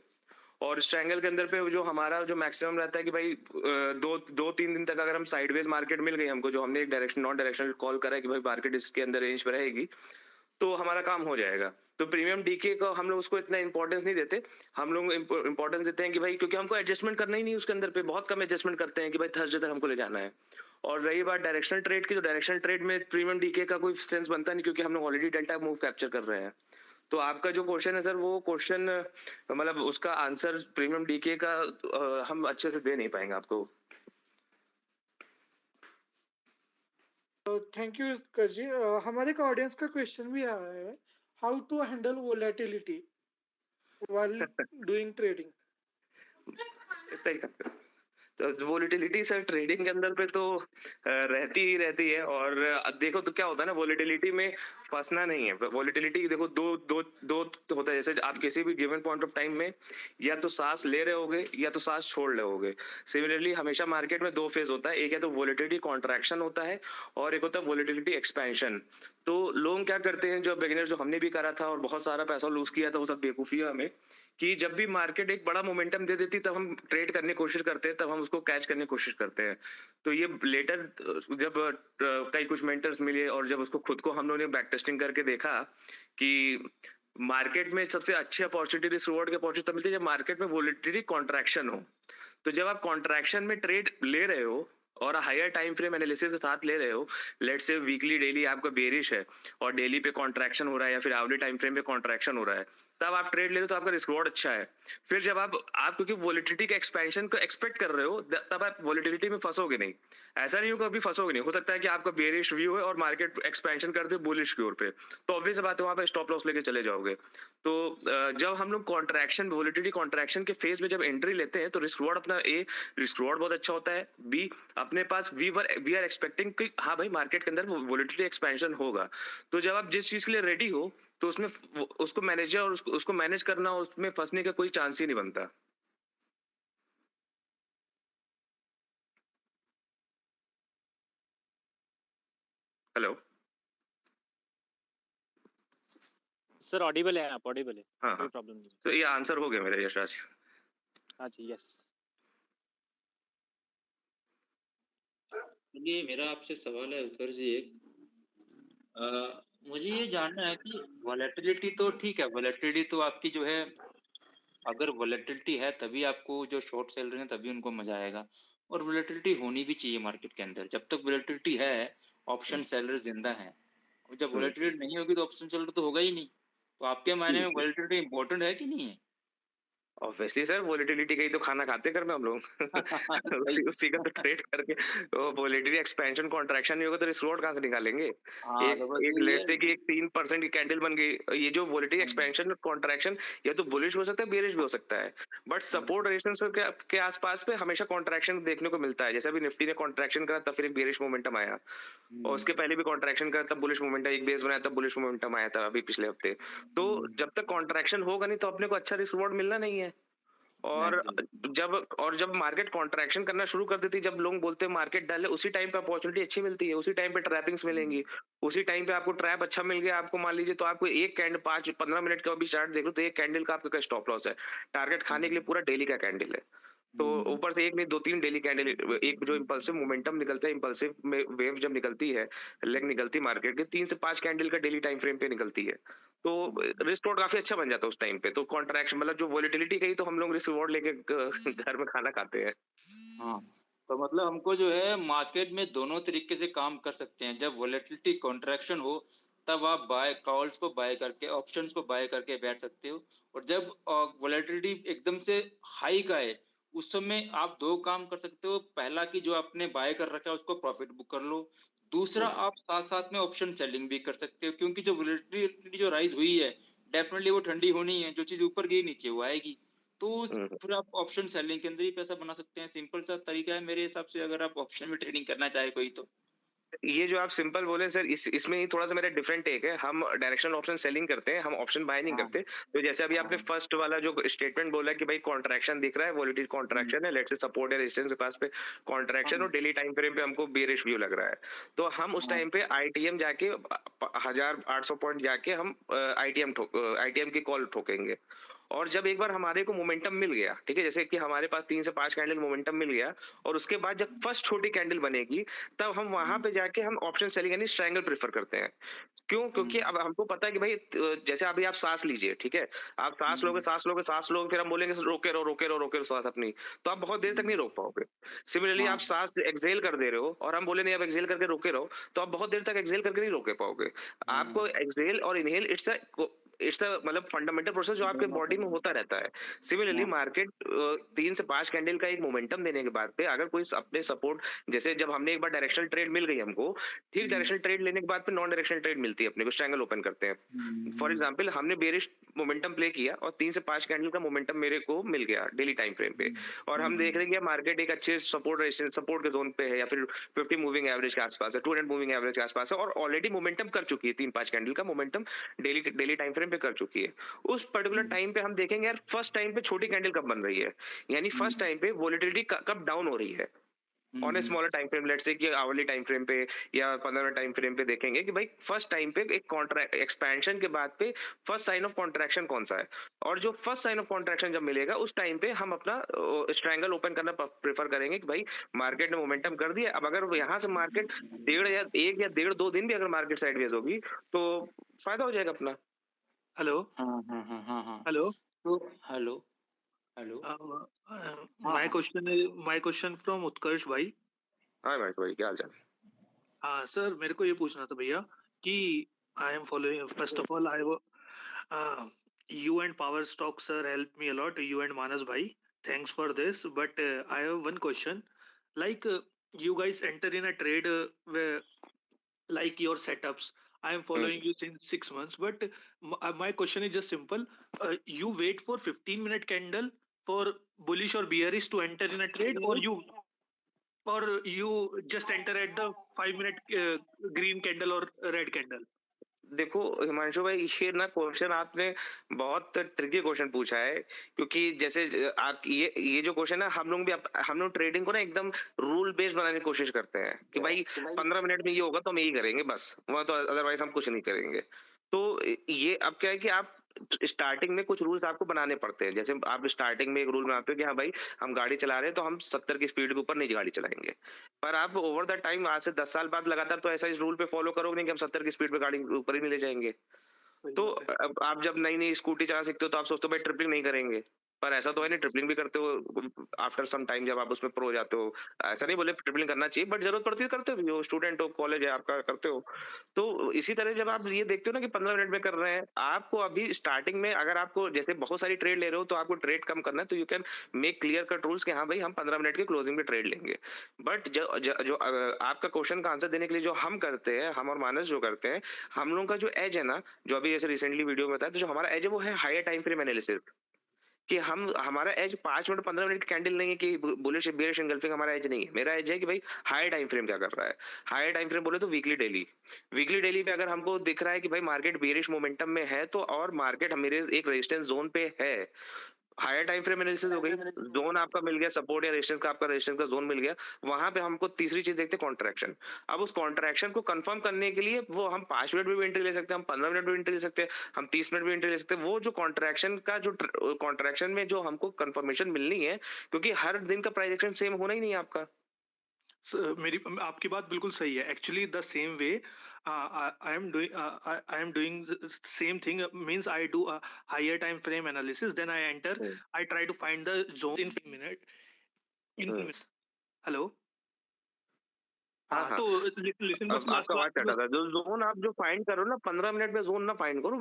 और स्ट्रैंगल के अंदर पे जो हमारा जो मैक्सिमम रहता है कि भाई दो तीन दिन तक अगर हम साइडवेज मार्केट मिल गई हमको, जो हमने एक डायरेक्शन नॉन डायरेक्शनल कॉल करा है कि भाई मार्केट इसके अंदर रेंज पे रहेगी, तो हमारा काम हो जाएगा। तो प्रीमियम डीके को हम लोग उसको इतना इंपॉर्टेंस नहीं देते। हम लोग इंपॉर्टेंस देते हैं कि भाई क्योंकि हमको एडजस्टमेंट करना ही नहीं उसके अंदर पे, बहुत कम एडजस्टमेंट करते हैं कि भाई थर्सडे तक हमको ले जाना है। और रही बात डायरेक्शनल ट्रेड की, तो डायरेक्शनल ट्रेड में प्रीमियम डीके का कोई सेंस बनता नहीं क्योंकि हम लोग ऑलरेडी डेल्टा मूव कैप्चर कर रहे हैं। तो आपका जो क्वेश्चन है सर, वो क्वेश्चन मतलब उसका आंसर प्रीमियम डीके का हम अच्छे से दे नहीं पाएंगे आपको। Thank you Utkarsh ji. हमारे एक ऑडियंस का क्वेश्चन भी आया है, how to handle volatility while doing trading? इतना ही तक। तो वोलेटिलिटी सर ट्रेडिंग के अंदर पे तो रहती ही रहती है। और देखो तो क्या होता है ना, वोलेटिलिटी में फंसना नहीं है। वोलेटिलिटी देखो दो दो दो होता है। जैसे आप किसी भी गिवन पॉइंट ऑफ टाइम में या तो सांस ले रहे होगे या तो सांस छोड़ रहे होगे। सिमिलरली हमेशा मार्केट में दो फेज होता है, एक है तो वोलेटिलिटी कॉन्ट्रैक्शन होता है और एक होता है वोलेटिलिटी एक्सपेंशन। तो लोग क्या करते हैं, जो बिगिनर, जो हमने भी करा था और बहुत सारा पैसा लूज किया था, वो सब बेवकूफी है हमें, कि जब भी मार्केट एक बड़ा मोमेंटम दे देती तब हम ट्रेड करने की कोशिश करते हैं, तब हम उसको कैच करने की कोशिश करते हैं। तो ये लेटर जब कई कुछ मेंटर्स मिले और जब उसको खुद को हम लोगों ने बैक टेस्टिंग करके देखा कि मार्केट में सबसे अच्छी अपॉर्चुनिटी, रिस्क रिवॉर्ड की अपॉर्चुनिटी मिलती है जब मार्केट में वोलेटिलिटी कॉन्ट्रैक्शन हो। तो जब आप कॉन्ट्रैक्शन में ट्रेड ले रहे हो और हायर टाइम फ्रेम एनालिसिस के साथ ले रहे हो, लेट्स से वीकली डेली आपका बेरिश है और डेली पे कॉन्ट्रैक्शन हो रहा है या फिर आवली टाइम फ्रेम पे कॉन्ट्रैक्शन हो रहा है, तब आप ट्रेड ले रहे हो तो आपका रिस्क रिवॉर्ड अच्छा है। फिर जब आप क्योंकि वोलेटिलिटी के एक्सपेंशन को एक्सपेक्ट कर रहे हो, तब आप वोलेटिलिटी में फंसोगे नहीं। ऐसा नहीं होगा अभी फंसोगे नहीं, हो सकता है कि आपका बेरिश व्यू है और मार्केट एक्सपेंशन कर दे बुलिश की ओर पे, तो ऑब्वियस बात है वहां पे स्टॉप लॉस लेके चले जाओगे। तो जब हम लोग कॉन्ट्रैक्शन वोलेटिलिटी कॉन्ट्रैक्शन के फेज में जब एंट्री लेते हैं तो रिस्क रिवॉर्ड अपना रिस्क रिवॉर्ड बहुत अच्छा होता है, बी अपने पास वी आर एक्सपेक्टिंग कि हाँ भाई मार्केट के अंदर वोलेटिलिटी एक्सपेंशन होगा। तो जब आप जिस चीज के लिए रेडी हो तो उसमें उसको मैनेज और उसको मैनेज करना और उसमें फंसने का कोई चांस ही नहीं बनता। हेलो। सर ऑडिबल है, आप ऑडिबल है, हाँ कोई हाँ, प्रॉब्लम नहीं। तो ये आंसर हो गया मेरा यशराज। हाँ जी, यस। चलिए मेरा आपसे सवाल है उत्कर्ष जी एक, मुझे ये जानना है कि वॉलेटिलिटी तो ठीक है, वॉलेटिलिटी तो आपकी जो है, अगर वॉलेटिलिटी है तभी आपको जो शॉर्ट सेल रहे हैं तभी उनको मजा आएगा, और वॉलेटिलिटी होनी भी चाहिए मार्केट के अंदर। जब तक वॉलेटिलिटी है ऑप्शन सेलर जिंदा है, और जब वॉलेटिलिटी नहीं होगी तो ऑप्शन सेलर तो होगा ही नहीं। तो आपके मायने में वॉलेटिलिटी इंपॉर्टेंट है कि नहीं है? ऑब्वियसली सर, वोलेटिलिटी का ही तो खाना खाते घर में हम लोग। सही। उसी का तो ट्रेड करके वो वोलेटिलिटी एक्सपेंशन कॉन्ट्रैक्शन नहीं होगा तो रिस्क रिवॉर्ड कहाँ से निकालेंगे? हाँ एक तो बस एक यही है। लेट्स से कि एक 3% की कैंडल बन गई, ये जो वोलेटिलिटी एक्सपेंशन कॉन्ट्रैक्शन या तो बुलिश हो सकता है बेरिश भी हो सकता है, बट सपोर्ट रेजिस्टेंस के आसपास पे हमेशा कॉन्ट्रैक्शन देखने को मिलता है। जैसे अभी निफ्टी ने कॉन्ट्रैक्शन करा तब फिर एक बेरिश मोमेंटम आया, और उसके पहले भी कॉन्ट्रैक्शन करा तब बुलिश मोमेंटम, एक बेस बनाया तब बुलिश मोमेंटम आया था अभी पिछले हफ्ते। तो जब तक कॉन्ट्रैक्शन होगा नहीं तो अपने को अच्छा रिस्क रिवॉर्ड मिलना नहीं है। और जब मार्केट कॉन्ट्रैक्शन करना शुरू कर देती है, जब लोग बोलते हैं मार्केट डल है, उसी टाइम पे अपॉर्चुनिटी अच्छी मिलती है, उसी टाइम पे ट्रैपिंग्स मिलेंगी, उसी टाइम पे आपको ट्रैप अच्छा मिल गया आपको, मान लीजिए तो आपको एक कैंडल 5-15 मिनट का भी चार्ट देख लो तो एक कैंडल का आपका स्टॉप लॉस है, टारगेट खाने के लिए पूरा डेली का कैंडल है। तो ऊपर से एक नहीं 2-3 डेली कैंडल, एक जो इंपल्सिव मोमेंटम निकलता है, इंपल्सिव में वेव जब निकलती है, लेग निकलती है मार्केट के 3 से 5 कैंडल का डेली टाइम फ्रेम पे निकलती है, तो रिस्क रिवॉर्ड काफी अच्छा बन जाता है उस टाइम पे। तो कॉन्ट्रैक्शन मतलब जो वोलेटिलिटी गई तो हम लोग रिस्क रिवॉर्ड लेके घर में खाना खाते हैं। हाँ, तो मतलब हमको जो है मार्केट में दोनों तरीके से काम कर सकते हैं। जब वोलेटिलिटी कॉन्ट्रैक्शन हो तब आप बाय कॉल्स को बाय करके ऑप्शंस को बाय करके बैठ सकते हो, और जब वोलेटिलिटी एकदम से हाई का है उस समय आप दो काम कर सकते हो। पहला कि जो आपने बाय कर रखा है उसको प्रॉफिट बुक कर लो, दूसरा आप साथ साथ में ऑप्शन सेलिंग भी कर सकते हो, क्योंकि जो वोलेटिलिटी जो राइज हुई है डेफिनेटली वो ठंडी होनी है, जो चीज ऊपर गई नीचे वो आएगी। तो फिर आप ऑप्शन सेलिंग के अंदर ही पैसा बना सकते हैं। सिंपल सा तरीका है मेरे हिसाब से, अगर आप ऑप्शन में ट्रेडिंग करना चाहे कोई तो। ये जो आप सिंपल बोले सर, इसमें ही थोड़ा सा मेरा डिफरेंट टेक है। हम डायरेक्शनल ऑप्शन सेलिंग करते हैं, हम ऑप्शन बाय नहीं हाँ करते। तो जैसे अभी आपने फर्स्ट वाला जो स्टेटमेंट बोला कि भाई कॉन्ट्रैक्शन दिख रहा है, वोलेटिलिटी कॉन्ट्रैक्शन है, लेट्स से सपोर्ट या रेजिस्टेंस के पास पे कॉन्ट्रैक्शन, और डेली टाइम फ्रेम पे हमको बेरिश व्यू लग रहा है, तो हम उस टाइम पे आईटीएम जाके 1800 पॉइंट जाके हम आईटीएम की कॉल ठोकेंगे। और जब एक बार हमारे को मोमेंटम मिल गया, ठीक है, जैसे कि हमारे पास 3 से 5 कैंडल मोमेंटम मिल गया, और उसके बाद जब फर्स्ट छोटी कैंडल बनेगी तब हम वहां पे जाके हम ऑप्शन सेलिंग यानी स्ट्रैंगल प्रेफर करते हैं। क्यों? क्योंकि अब हमको पता है कि भाई जैसे अभी आप सांस लीजिए, ठीक है, आप सांस लोगे सांस लोगे सांस लोगे, फिर हम बोलेंगे रोके रहो रोके रहो रोके रहो सांस अपनी, तो आप बहुत देर तक नहीं रोक पाओगे। सिमिलरली आप सांस एक्सेल कर दे रहे हो और हम बोले नहीं आप एक्सेल करके रोके रहो, तो आप बहुत देर तक एक्सेल करके नहीं रोके पाओगे। आपको एक्सेल और इनहेल इट्स मतलब फंडामेंटल प्रोसेस जो आपके बॉडी में होता रहता है। सिमिलरली मार्केट 3 से 5 कैंडल का एक मोमेंटम देने के बाद पे अगर कोई अपने सपोर्ट, जैसे जब हमने एक बार डायरेक्शनल ट्रेड मिल गई हमको, ठीक, डायरेक्शनल ट्रेड लेने के बाद पे नॉन डायरेक्शनल ट्रेड मिलती है अपने को, स्ट्रैंगल ओपन करते हैं। फॉर एग्जांपल हमने बेरिश मोमेंटम प्ले किया और 3 से 5 कैंडल का मोमेंटम मेरे को मिल गया डेली टाइम फ्रेम पे, और हम देख रहे हैं कि मार्केट एक अच्छे सपोर्ट के जोन पे है या फिर 50 मूविंग एवरेज के आसपास है, 200 मूविंग एवरेज के आसपास है, और ऑलरेडी मोमेंटम कर चुकी है, 3-5 कैंडल का मोमेंटम डेली टाइम फ्रेम पे कर चुकी है। उस पर्टिकुलर टाइम पे हम देखेंगे यार फर्स्ट टाइम पे छोटी कैंडल कब बन रही है, यानी फर्स्ट टाइम पे वोलेटिलिटी कब डाउन हो रही है on a smaller time frame, let's say कि आवरली टाइम फ्रेम पे या 15 टाइम फ्रेम पे देखेंगे कि भाई फर्स्ट टाइम पे एक कॉन्ट्रैक्ट एक्सपेंशन के बाद पे फर्स्ट साइन ऑफ कॉन्ट्रैक्शन कौन सा है, और जो फर्स्ट साइन ऑफ कॉन्ट्रैक्शन जब मिलेगा उस टाइम पे हम अपना स्ट्रैंगल ओपन करना प्रेफर करेंगे कि भाई मार्केट ने मोमेंटम कर दिया। अब अगर यहाँ से मार्केट 1.5 या 1.5 या 1.5 2 दिन भी अगर मार्केट साइडवेज होगी तो फायदा हो जाएगा अपना। हेलो हाँ। हेलो तो हेलो हेलो। हाँ माय हाँ क्वेश्चन माय क्वेश्चन फ्रॉम उत्कर्ष भाई। हाँ भाई भाई, क्या हाल चाल? हाँ सर, मेरे को ये पूछना था भैया कि I am following, first of all you and Power Stock sir helped me a lot. You and Manas bhai, thanks for this. But I have one question. Like you guys enter in a trade where like your setups. I am hmm, following you since 6 months. But my question is just simple. You wait for 15-minute candle for bullish or bearish to enter in a trade, or you just enter at the 5-minute green candle or red candle. देखो हिमांशु भाई, ये ना question आपने बहुत tricky question पूछा है, क्योंकि जैसे आप ये जो क्वेश्चन है, हम लोग ट्रेडिंग को ना एकदम रूल बेस्ड बनाने की कोशिश करते हैं कि भाई 15 मिनट में ये होगा तो हम यही करेंगे बस, वहाँ तो अदरवाइज हम कुछ नहीं करेंगे। तो ये अब क्या है कि आप स्टार्टिंग में कुछ रूल्स आपको बनाने पड़ते हैं। जैसे आप स्टार्टिंग में एक रूल बनाते हो कि हाँ भाई, हम गाड़ी चला रहे हैं तो हम 70 की स्पीड के ऊपर नहीं गाड़ी चलाएंगे। पर आप ओवर द टाइम, आज से 10 साल बाद लगातार तो ऐसा इस रूल पे फॉलो करोगे नहीं कि हम 70 की स्पीड पे गाड़ी ऊपर ही नहीं ले जाएंगे। तो अब आप जब नई नई स्कूटी चला सकते हो तो आप सोचते हो भाई ट्रिपलिंग नहीं करेंगे, पर ऐसा तो है नहीं, ट्रिपलिंग भी करते हो आफ्टर सम टाइम जब आप उसमें प्रो हो जाते हो। ऐसा नहीं बोले ट्रिपलिंग करना चाहिए, बट जरूरत पड़ती है करते हो, स्टूडेंट हो, कॉलेज है आपका, करते हो। तो इसी तरह जब आप ये देखते हो ना कि 15 मिनट में कर रहे हैं, आपको अभी स्टार्टिंग में अगर आपको जैसे बहुत सारी ट्रेड ले रहे हो तो आपको ट्रेड कम करना है, तो you can make clear cut rules कि हाँ भाई हम 15 मिनट के क्लोजिंग पे ट्रेड लेंगे। बट जो आपका क्वेश्चन का आंसर देने के लिए जो हम करते हैं, हम और मानस जो करते हैं, हम लोगों का जो एज है ना, जो अभी जैसे रिसेंटली वीडियो में बताया, तो जो हमारा एज है वो है हायर टाइम फ्रेम एनालिसिस। कि हम हमारा एज 5 मिनट 15 मिनट की कैंडल नहीं है कि बुलिश बेरिश एंगल्फिंग हमारा एज नहीं है। मेरा एज है कि भाई हायर टाइम फ्रेम क्या कर रहा है। हायर टाइम फ्रेम बोले तो वीकली डेली पे अगर हमको दिख रहा है कि भाई मार्केट बेरिश मोमेंटम में है, तो और मार्केट मेरे एक रेजिस्टेंस जोन पे है, हायर टाइम फ्रेम एनालिसिस हो गई, जोन आपका मिल गया, सपोर्ट या रेजिस्टेंस का, आपका रेजिस्टेंस का जोन मिल गया, वहां पे हमको तीसरी चीज देखते हैं कॉन्ट्रैक्शन। अब उस कॉन्ट्रैक्शन को कंफर्म करने के लिए वो हम 5 मिनट में भी एंट्री ले सकते हैं, हम 15 मिनट में एंट्री ले सकते हैं, हम 30 मिनट में एंट्री ले सकते हैं। वो जो कॉन्ट्रैक्शन का जो कॉन्ट्रैक्शन में जो हमको कंफर्मेशन मिलनी है, क्योंकि हर दिन का प्राइस एक्शन सेम होना ही नहीं है आपका। मेरी आपकी बात बिल्कुल सही है। Actually the same way I am doing same thing, means I do a higher time frame analysis, then I enter, I try to find the zone in minute in minutes. Hello. हाँ हाँ हाँ, तो listen, बस अब आपका आवाज last कटा था। जो जोन आप जो फाइंड करो ना, 15 मिनट में जोन ना फाइंड करो,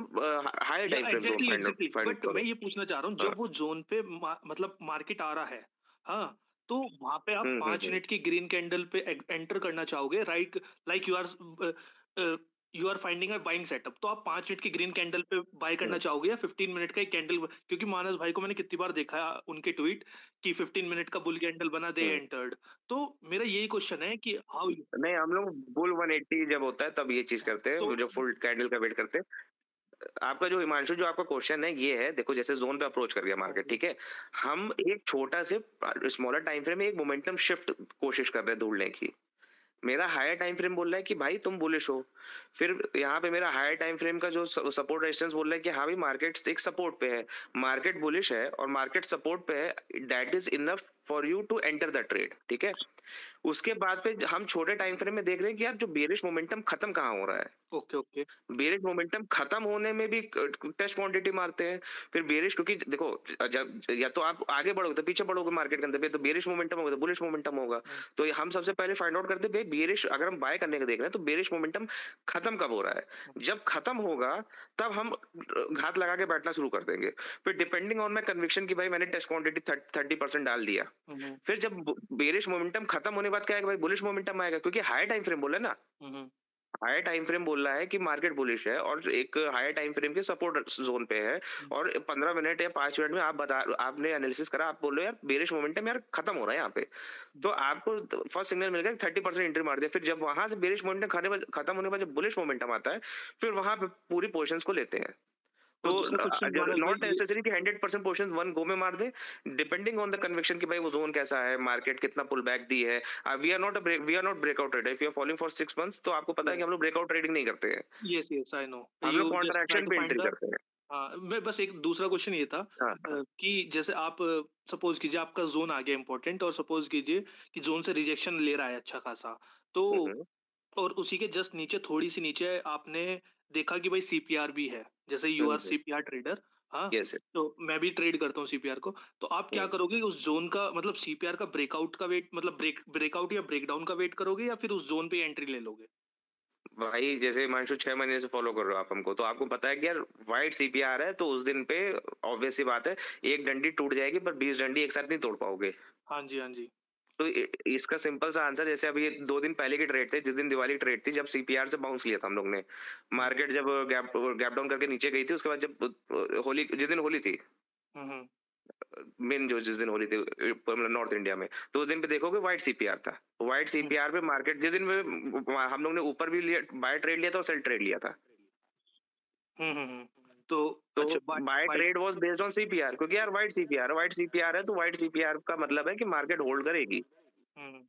हायर या time frame zone exactly find exactly, find but मैं करो। ये पूछना चाह रहा हूँ, हाँ, जब वो जोन पे मतलब मार्केट आ रहा है, हाँ, तो वहां पे आप 5 मिनट की ग्रीन कैंडल पे एंटर करना चाहोगे, right? Like you are finding a buying setup, तो आप 5 मिनट की ग्रीन कैंडल पे बाय करना चाहोगे, या 15 मिनट का एक कैंडल? क्योंकि मानस भाई को मैंने कितनी बार देखा है उनके ट्वीट कि 15 मिनट का बुल कैंडल बना, दे एंटर्ड। तो मेरा यही क्वेश्चन है कि हाउ नहीं, हम लोग बुल 180 जब होता है तब ये चीज करते तो हैं, जो फुल कैंडल का वेट करते हैं। आपका जो हिमांशु, जो आपका क्वेश्चन है ये है, देखो जैसे जोन पे अप्रोच कर गया मार्केट, ठीक है, हम एक छोटा से स्मॉलर टाइम फ्रेम में एक मोमेंटम शिफ्ट कोशिश कर रहे हैं ढूंढने की। मेरा हायर टाइम फ्रेम बोल रहा है कि भाई तुम बुलिश हो, फिर यहाँ पे मेरा हायर टाइम फ्रेम का जो सपोर्ट रेजिस्टेंस बोल रहा है कि हाँ भाई मार्केट एक सपोर्ट पे है, मार्केट बुलिश है और मार्केट सपोर्ट पे है, that is enough for you to enter the trade, ठीक है। उसके बाद पे हम छोटे टाइम फ्रेम में देख रहे हैं कि यार जो बेरिश मोमेंटम खत्म कहाँ हो रहा है। Okay okay. बेरिश मोमेंटम खत्म होने में भी टेस्ट क्वांटिटी मारते हैं। फिर बेरिश, क्योंकि देखो जब या तो आप आगे बढ़ोगे तो पीछे बढ़ोगे मार्केट के अंदर पे, तो बेरिश मोमेंटम होगा तो बुलिश मोमेंटम होगा। तो ये हम सबसे पहले फाइंड आउट करते हैं बेरिश, अगर हम बाय करने का देख रहे हैं तो बेरिश मोमेंटम खत्म कब हो रहा है। जब खत्म होगा तब हम घात लगा के बैठना शुरू कर देंगे। फिर डिपेंडिंग ऑन माई कन्विक्शन कि भाई मैंने टेस्ट क्वांटिटी 30% डाल दिया। फिर जब बेरिश मोमेंटम खत्म होने के बाद क्या है कि भाई बुलिश मोमेंटम आएगा, क्योंकि हाई टाइम फ्रेम बोला ना, हायर टाइम फ्रेम बोल रहा है कि मार्केट बुलिश है और एक हायर टाइम फ्रेम के सपोर्ट जोन पे है, और 15 मिनट या 5 मिनट में आपने एनालिसिस करा, आप बोल रहे हो यार बेरिश मोमेंटम यार खत्म हो रहा है यहाँ पे, तो आपको फर्स्ट सिग्नल मिल गया 30% एंट्री मार दिया। फिर जब वहां से बेरिश मोमेंटम खत्म होने के बाद जब बुलिश मोमेंटम आता है, फिर वहां पे पूरी पोजिशंस को लेते हैं। तो और दूसरा क्वेश्चन मानस नॉट भाई, नेसेसरी कि 100% पोर्शन वन गो में मार दे, डिपेंडिंग ऑन द कन्विक्शन कि भाई वो जोन कैसा है, मार्केट कितना पुल बैक दी है। We are not breakout trader, if you are following for 6 months तो आपको पता है कि हम लोग ब्रेकआउट ट्रेडिंग नहीं करते हैं, यस यस आई नो, हम लोग you just try contraction to पे फाइंड एंट्री द। करते हैं। हाँ, मैं बस एक दूसरा क्वेश्चन ये था हाँ, कि जैसे आप सपोज कीजिए आपका जोन आ गया इंपॉर्टेंट, और सपोज कीजिए कि जोन से रिजेक्शन ले रहा है अच्छा खासा, तो हम्म, और उसी के जस्ट नीचे, थोड़ी सी नीचे आपने देखा कि भाई सीपीआर भी है, जैसे you are hmm, CPR trader, हाँ यस तो मैं भी ट्रेड करता हूँ सीपीआर को, तो आप क्या करोगे उस जोन का, मतलब सीपीआर का ब्रेकआउट का वेट, मतलब ब्रेकआउट या ब्रेकडाउन का वेट करोगे या फिर उस जोन पे एंट्री ले लोगे? भाई जैसे हिमांशु 6 महीने से फॉलो कर रहे हो आप हमको, तो आपको पता है कि यार वाइट सीपीआर है तो उस दिन पे ऑब्वियस सी बात है एक डंडी टूट जाएगी पर 20 डंडी एक साथ नहीं तोड़ पाओगे। हाँ जी, हाँ जी। तो इसका सिंपल सा आंसर, जैसे अभी 2 दिन पहले की ट्रेड थे, जिस दिन दिवाली की ट्रेड थी, जब सीपीआर से बाउंस लिया था हम लोग ने, मार्केट जब गैप गैप डाउन करके नीचे गई थी, उसके बाद जब होली, जिस दिन होली थी, हम्म मेन जो जिस दिन होली थी मतलब नॉर्थ इंडिया में, तो उस दिन पे देखोगे व्हाइट सीपीआर था। व्हाइट सीपीआर पे मार्केट जिस दिन में हम लोग ने ऊपर भी लिया, बाय ट्रेड लिया था और सेल ट्रेड लिया था। तो तो अच्छा buy trade was based on CPR, क्योंकि यार व्हाइट सीपीआर है तो व्हाइट सीपीआर का मतलब है कि मार्केट होल्ड करेगी। हम्म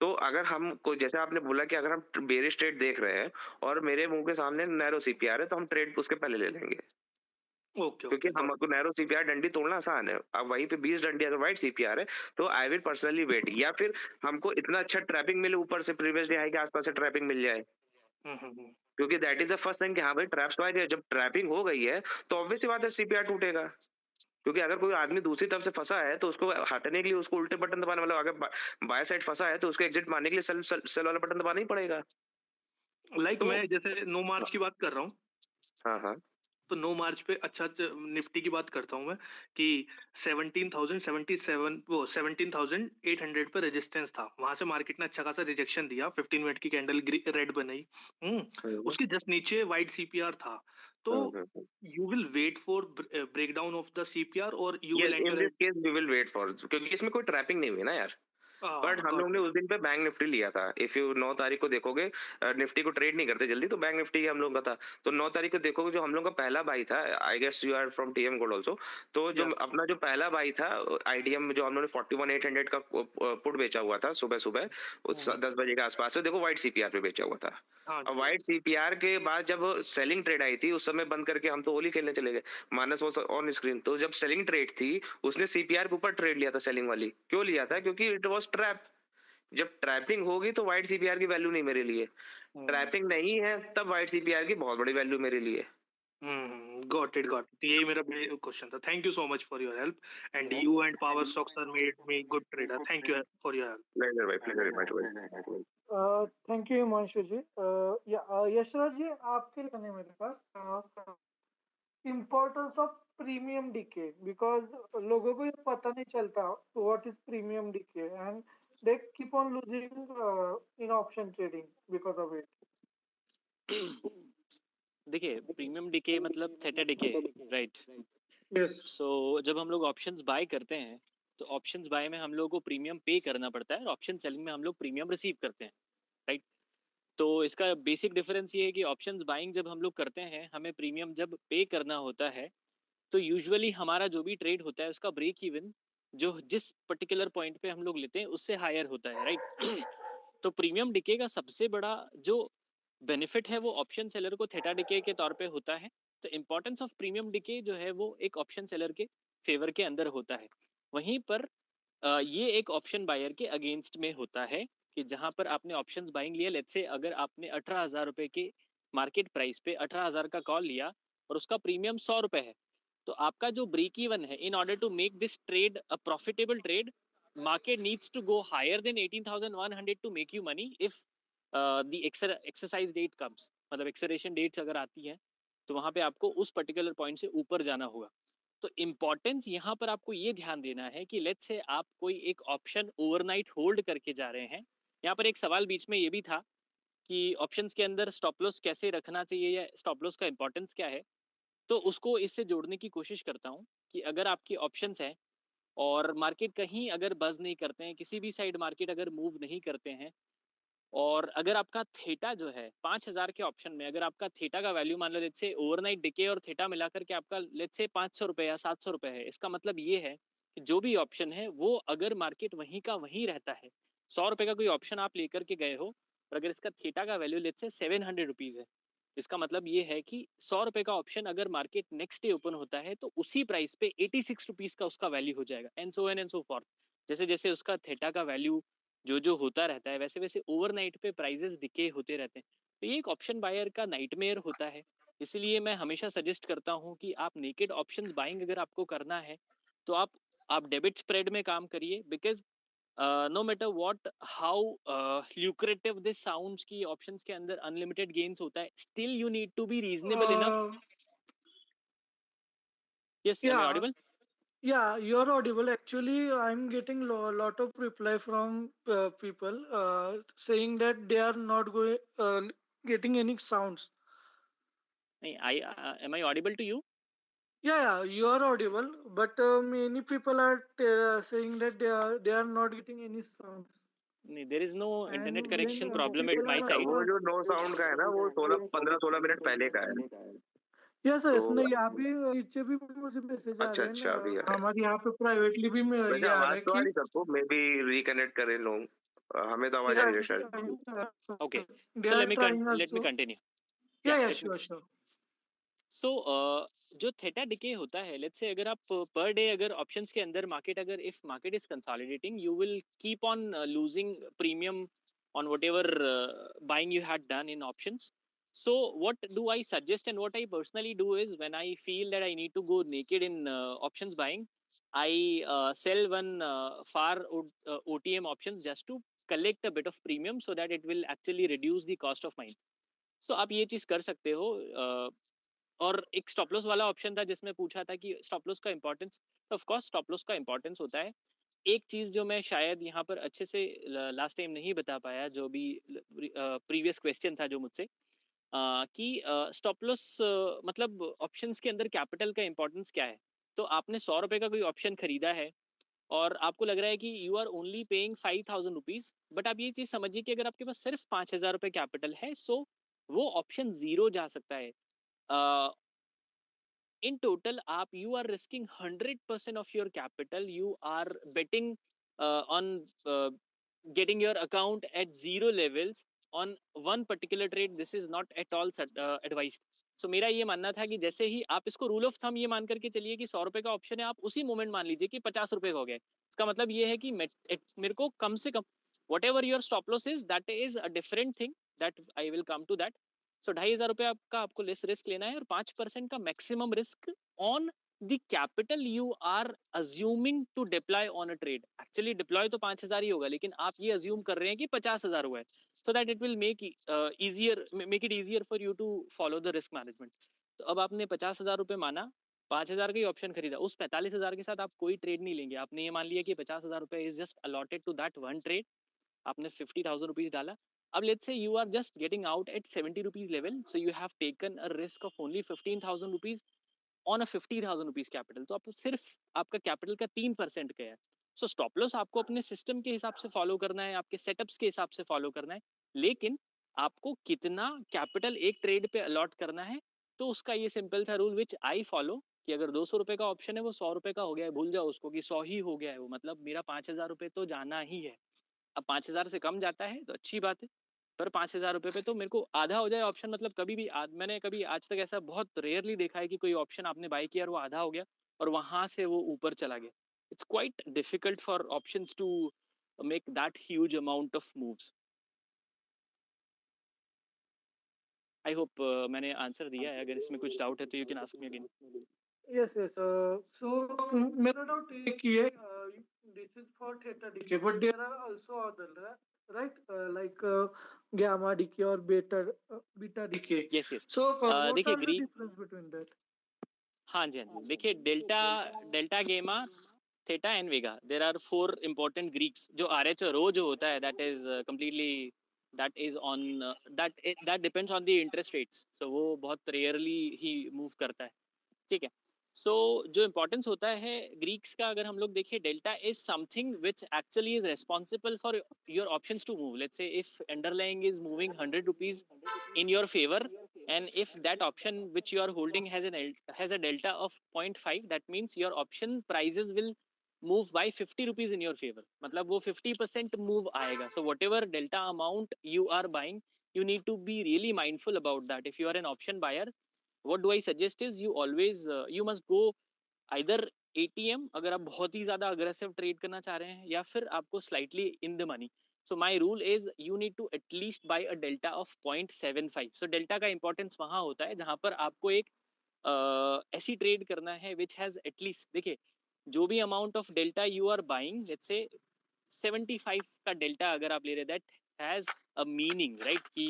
तो अगर हम कोई, जैसे आपने बोला कि अगर हम बेरिश ट्रेड देख रहे हैं और मेरे मुंह के सामने नैरो सीपीआर है, तो हम ट्रेड उसके पहले ले लेंगे, ओके क्योंकि ओके हमको नैरो सीपीआर डंडी तोड़ना आसान है। अब वहीं पे 20 डंडी अगर व्हाइट सीपीआर है तो आई विल पर्सनली वेट, या फिर हमको इतना अच्छा ट्रैपिंग मिले ऊपर से, प्रीवियस डे हाई के आसपास से ट्रैपिंग मिल जाए, क्योंकि that is the first time कि हाँ भाई ट्रैप्स तो आ गए। जब ट्रैपिंग हो गई है तो ऑब्वियस सी बात है सीपीआर टूटेगा, क्योंकि अगर कोई आदमी दूसरी तरफ से फंसा है तो उसको हटने के लिए उसको उल्टे बटन दबाना, मतलब अगर बाय साइड फंसा है तो उसको एग्जिट मारने के लिए सेल वाला बटन दबाना ही पड़ेगा। लाइक तो मैं जैसे 9 मार्च की बात कर रहा हूँ, हाँ हाँ तो 9 मार्च पे अच्छा निफ्टी की बात करता हूँ मैं कि 17,077 वो 17,800 पे रेजिस्टेंस था, वहां से मार्केट ने अच्छा खासा रिजेक्शन दिया, 15 मिनट की कैंडल रेड बनाई। हम्म, उसके जस्ट नीचे वाइट सीपीआर था। तो hmm. You will wait for breakdown of the CPR और you will yes, in enter this case we will wait for, क्योंकि इसमें कोई ट्रैपिंग नहीं हुई ना यार। बट हम लोग गॉट ने इट। उस दिन पे बैंक निफ्टी लिया था। इफ यू 9 तारीख को देखोगे, निफ्टी को ट्रेड नहीं करते जल्दी, तो बैंक निफ्टी हम लोग का था। तो 9 तारीख को देखोगे जो हम लोग का पहला बाई था, I guess you are from TM gold also, तो जो या अपना जो पहला बाई था आईटीएम में, जो हम लोग ने 41,800 का पुट बेचा हुआ था सुबह सुबह उस 10 बजे के आसपास से, देखो व्हाइट सीपीआर पे बेचा हुआ था। हाँ अब जी व्हाइट सीपीआर के बाद जब सेलिंग ट्रेड आई थी, उस समय बंद करके हम तो होली खेलने चले गए, मानस वो ऑन स्क्रीन। तो जब सेलिंग ट्रेड थी, उसने सीपीआर के ऊपर ट्रेड लिया था, सेलिंग वाली क्यों लिया था, क्योंकि इट वाज ट्रैप। जब ट्रैपिंग होगी तो व्हाइट सीपीआर की वैल्यू नहीं मेरे लिए, ट्रैपिंग नहीं है तब व्हाइट सीपीआर की बहुत बड़ी वैल्यू मेरे लिए। गॉट इट गॉट इट, यही मेरा क्वेश्चन था। Thank you so much for your help, and you and power stocks are made me good trader. Thank you for your help. Pleasure भाई, pleasure भाई। Thank you Himanshu ji. यशराज जी, आपके लिए है मेरे पास importance of premium decay, because लोगों को ये पता नहीं चलता what is premium decay and they keep on losing in option trading because of it. देखिए, प्रीमियम डिके मतलब थीटा डिके, राइट? यस। सो जब हम लोग ऑप्शंस बाय करते हैं तो ऑप्शंस बाय में हम लोग को प्रीमियम पे करना पड़ता है और ऑप्शन सेलिंग में हम लोग प्रीमियम रिसीव करते हैं, राइट? तो इसका बेसिक डिफरेंस ये है कि ऑप्शंस बाइंग जब हम लोग करते हैं, हमें प्रीमियम जब पे करना होता है, तो यूजुअली हमारा जो भी ट्रेड होता है उसका ब्रेक इवन जो जिस पर्टिकुलर पॉइंट पे हम लोग लेते हैं उससे हायर होता है, राइट? तो प्रीमियम डिके का सबसे बड़ा जो बेनिफिट है वो ऑप्शन सेलर को थीटा डिके के तौर पे होता है। तो इंपॉर्टेंस ऑफ प्रीमियम डिके जो है वो एक ऑप्शन सेलर के फेवर के अंदर होता है। वहीं पर ये एक ऑप्शन बायर के अगेंस्ट में होता है कि जहां पर आपने ऑप्शंस बाइंग लिया, लेट्स से अगर आपने 18,000 रुपए के मार्केट प्राइस पे 18,000 का कॉल लिया और उसका प्रीमियम 100 रुपए है, तो आपका जो ब्रेक इवन है, in order to make this trade a profitable trade, market needs to go higher than 18,100 to make you money if the exercise date comes, मतलब एक्सपिरेशन डेट्स अगर आती हैं तो वहां पे आपको उस पर्टिकुलर पॉइंट से ऊपर जाना होगा। तो इम्पोर्टेंस यहाँ पर आपको ये ध्यान देना है कि लेट्स से आप कोई एक ऑप्शन ओवरनाइट होल्ड करके जा रहे हैं। यहाँ पर एक सवाल बीच में ये भी था कि ऑप्शंस के अंदर स्टॉप लॉस कैसे रखना चाहिए या स्टॉप लॉस का इंपॉर्टेंस क्या है, तो उसको इससे जोड़ने की कोशिश करता हूँ कि अगर आपकी ऑप्शंस हैं और मार्केट कहीं अगर बज नहीं करते हैं, किसी भी साइड मार्केट अगर मूव नहीं करते हैं, और अगर आपका थीटा जो है 5,000 के ऑप्शन में अगर आपका थीटा का वैल्यू मान लो लेट्स से ओवरनाइट डिके और थीटा मिलाकर के आपका लेट्स से 500 रुपए या 700 रुपए है, इसका मतलब ये है कि जो भी ऑप्शन है वो अगर मार्केट वहीं का वहीं रहता है, 100 रुपए का कोई ऑप्शन आप लेकर के गए हो और अगर इसका थीटा का वैल्यू लेट्स से 700 रुपीज है, इसका मतलब ये है कि 100 रुपए का ऑप्शन अगर मार्केट नेक्स्ट डे ओपन होता है तो उसी प्राइस पे 86 रुपीज का उसका वैल्यू हो जाएगा, and so on and so forth. जैसे जैसे उसका थीटा का वैल्यू जो जो होता रहता है वैसे वैसे ओवरनाइट पे प्राइजेस डिके होते रहते हैं। तो ये एक ऑप्शन बायर का नाइटमेयर होता है इसीलिए मैं हमेशा सजेस्ट करता हूँ कि आप नेकेड ऑप्शंस बाइंग अगर आपको करना है तो आप डेबिट स्प्रेड में काम करिए, because no matter what how lucrative this sounds की ऑप्शंस के अंदर अनलिमिटेड गेन्स होता है, still you need to be reasonable enough. Yes, am I Yeah, audible? yeah, you're audible. Actually, I'm getting lot of reply from people saying that they are not getting any sounds. नहीं, I am I audible to you? Yeah, you are audible, but many people are saying that they are not getting any sounds. नहीं, there is no And internet when connection problem at people my are side. वो जो no sound का है ना, वो 16-15-16 minute पहले का है. यस यस, तो नहीं अभी नीचे भी मुझे मैसेज आ अच्छा रहे हैं अच्छा, अभी ना, आया. हमारे यहाँ पे प्राइवेटली भी ये वैसे आ रहा आवाज है तो आ कि रही सबको, मे बी रिकनेक्ट करें लोग. हमें तो आवाज आ रही है शायद. Okay, they so are let me trying continue. yeah Yeah, yeah, let me. sure sure. सो जो थीटा डिके होता है, लेट्स से अगर आप पर डे अगर ऑप्शंस के अंदर मार्केट, अगर if market is consolidating, you will keep on losing premium on whatever buying you had done in options. So what do I suggest and what I personally do is, when I feel that I need to go naked in options buying, I sell one far OTM options just to collect a bit of premium so that it will actually reduce the cost of mine. So आप ये चीज कर सकते हो. और एक stop loss वाला option था जिसमें पूछा था कि स्टॉप लॉस का इंपॉर्टेंस. तो ऑफ कोर्स स्टॉप लॉस का इंपॉर्टेंस होता है. एक चीज जो मैं शायद यहाँ पर अच्छे से लास्ट टाइम नहीं बता पाया, जो भी प्रीवियस क्वेश्चन था जो मुझसे, कि स्टॉप लॉस मतलब ऑप्शंस के अंदर कैपिटल का इंपॉर्टेंस क्या है. तो आपने 100 रुपए का कोई ऑप्शन खरीदा है और आपको लग रहा है कि you are only paying 5,000 rupees, but आप ये चीज समझिए कि अगर आपके पास सिर्फ 5,000 रुपए कैपिटल है, सो वो ऑप्शन जीरो जा सकता है. In total आप you are risking 100% of your capital. You are betting on getting your account at zero levels on one particular trade. This is not at all advised. So मेरा ये मानना था कि जैसे ही आप इसको रूल ऑफ थंब ये मान करके चलिए कि 100 रुपए का ऑप्शन है, आप उसी मोमेंट मान लीजिए कि 50 रुपए का हो गया. इसका मतलब ये है कि मेरे को कम से कम whatever your stop loss is, that is a different thing that I will come to that. सो 2,500 रुपए का आपको लेस रिस्क लेना है और 5% का maximum risk on the capital you are assuming to deploy on a trade. Actually deploy तो 5,000 ही होगा, लेकिन आप ये अज्यूम कर रहे हैं कि 50,000 हुआ है, so that it will make it easier for you to follow the risk management. तो अब आपने 50,000 रुपए माना, 5,000 का ही ऑप्शन खरीदा, उस 45,000 के साथ आप कोई ट्रेड नहीं लेंगे. आपने ये मान लिया कि 50,000 रुपए is just allotted to that one trade. आपने 50,000 रुपीज डाला. अब let's say you are just getting out at 70 rupees level, so you have taken a risk of only 15,000 rupees on a 50,000 rupees capital. तो आपको सिर्फ आपका capital का 3% का है. सो स्टॉप लॉस आपको अपने सिस्टम के हिसाब से फॉलो करना है, आपके सेटअप्स के हिसाब से फॉलो करना है, लेकिन आपको कितना कैपिटल एक ट्रेड पे अलॉट करना है, तो उसका ये सिंपल सा रूल विच आई फॉलो, कि अगर 200 रुपए का ऑप्शन है वो 100 रुपए का हो गया है, भूल जाओ उसको कि 100 ही हो गया है वो, मतलब मेरा 5,000 रुपए तो जाना ही है. अब 5,000 से कम जाता है तो अच्छी बात है, पर 5,000 रुपए पे तो मेरे को आधा हो जाए ऑप्शन, मतलब कभी भी मैंने कभी आज तक ऐसा बहुत रेयरली देखा है कि कोई ऑप्शन आपने बाय किया और वो आधा हो गया और वहां से वो ऊपर चला गया. It's quite difficult for options to make that huge amount of moves. I hope मैंने आंसर दिया है. अगर इसमें कुछ डाउट है तो you can ask me again. Yes yes, so मेरा डाउट एक ही है, this is for theta decay but there are also other right, like gamma decay or beta decay. Yes yes. So what देखिए are the Greek, difference between that? हाँ जी, हाँ जी, देखिए delta gamma theta and vega, there are 4 important Greeks. जो RH rho जो होता है, that is completely that is on that depends on the interest rates. So वो बहुत रेयरली ही move करता है. ठीक है. सो जो इंपॉर्टेंस होता है ग्रीक्स का, अगर हम लोग देखें, delta is something which actually is responsible for your options to move. Let's say if underlying is moving 100 rupees in your favor, and if that option which you are holding has a delta of 0.5, that means your option prices will move by 50 rupees in your favor. मतलब वो 50% move आएगा. So whatever delta amount you are buying, you need to be really mindful about that. If you are an option buyer, what do I suggest is you always you must go either ATM अगर आप बहुत ही ज्यादा aggressive trade करना चाह रहे हैं, या फिर आपको slightly in the money. So my rule is you need to at least buy a delta of 0.75. So delta का importance वहाँ होता है जहाँ पर आपको एक ऐसी ट्रेड करना है which has at least, देखिए जो भी amount of delta you are buying, let's say 75 का delta अगर आप ले रहे, that has a meaning, right? कि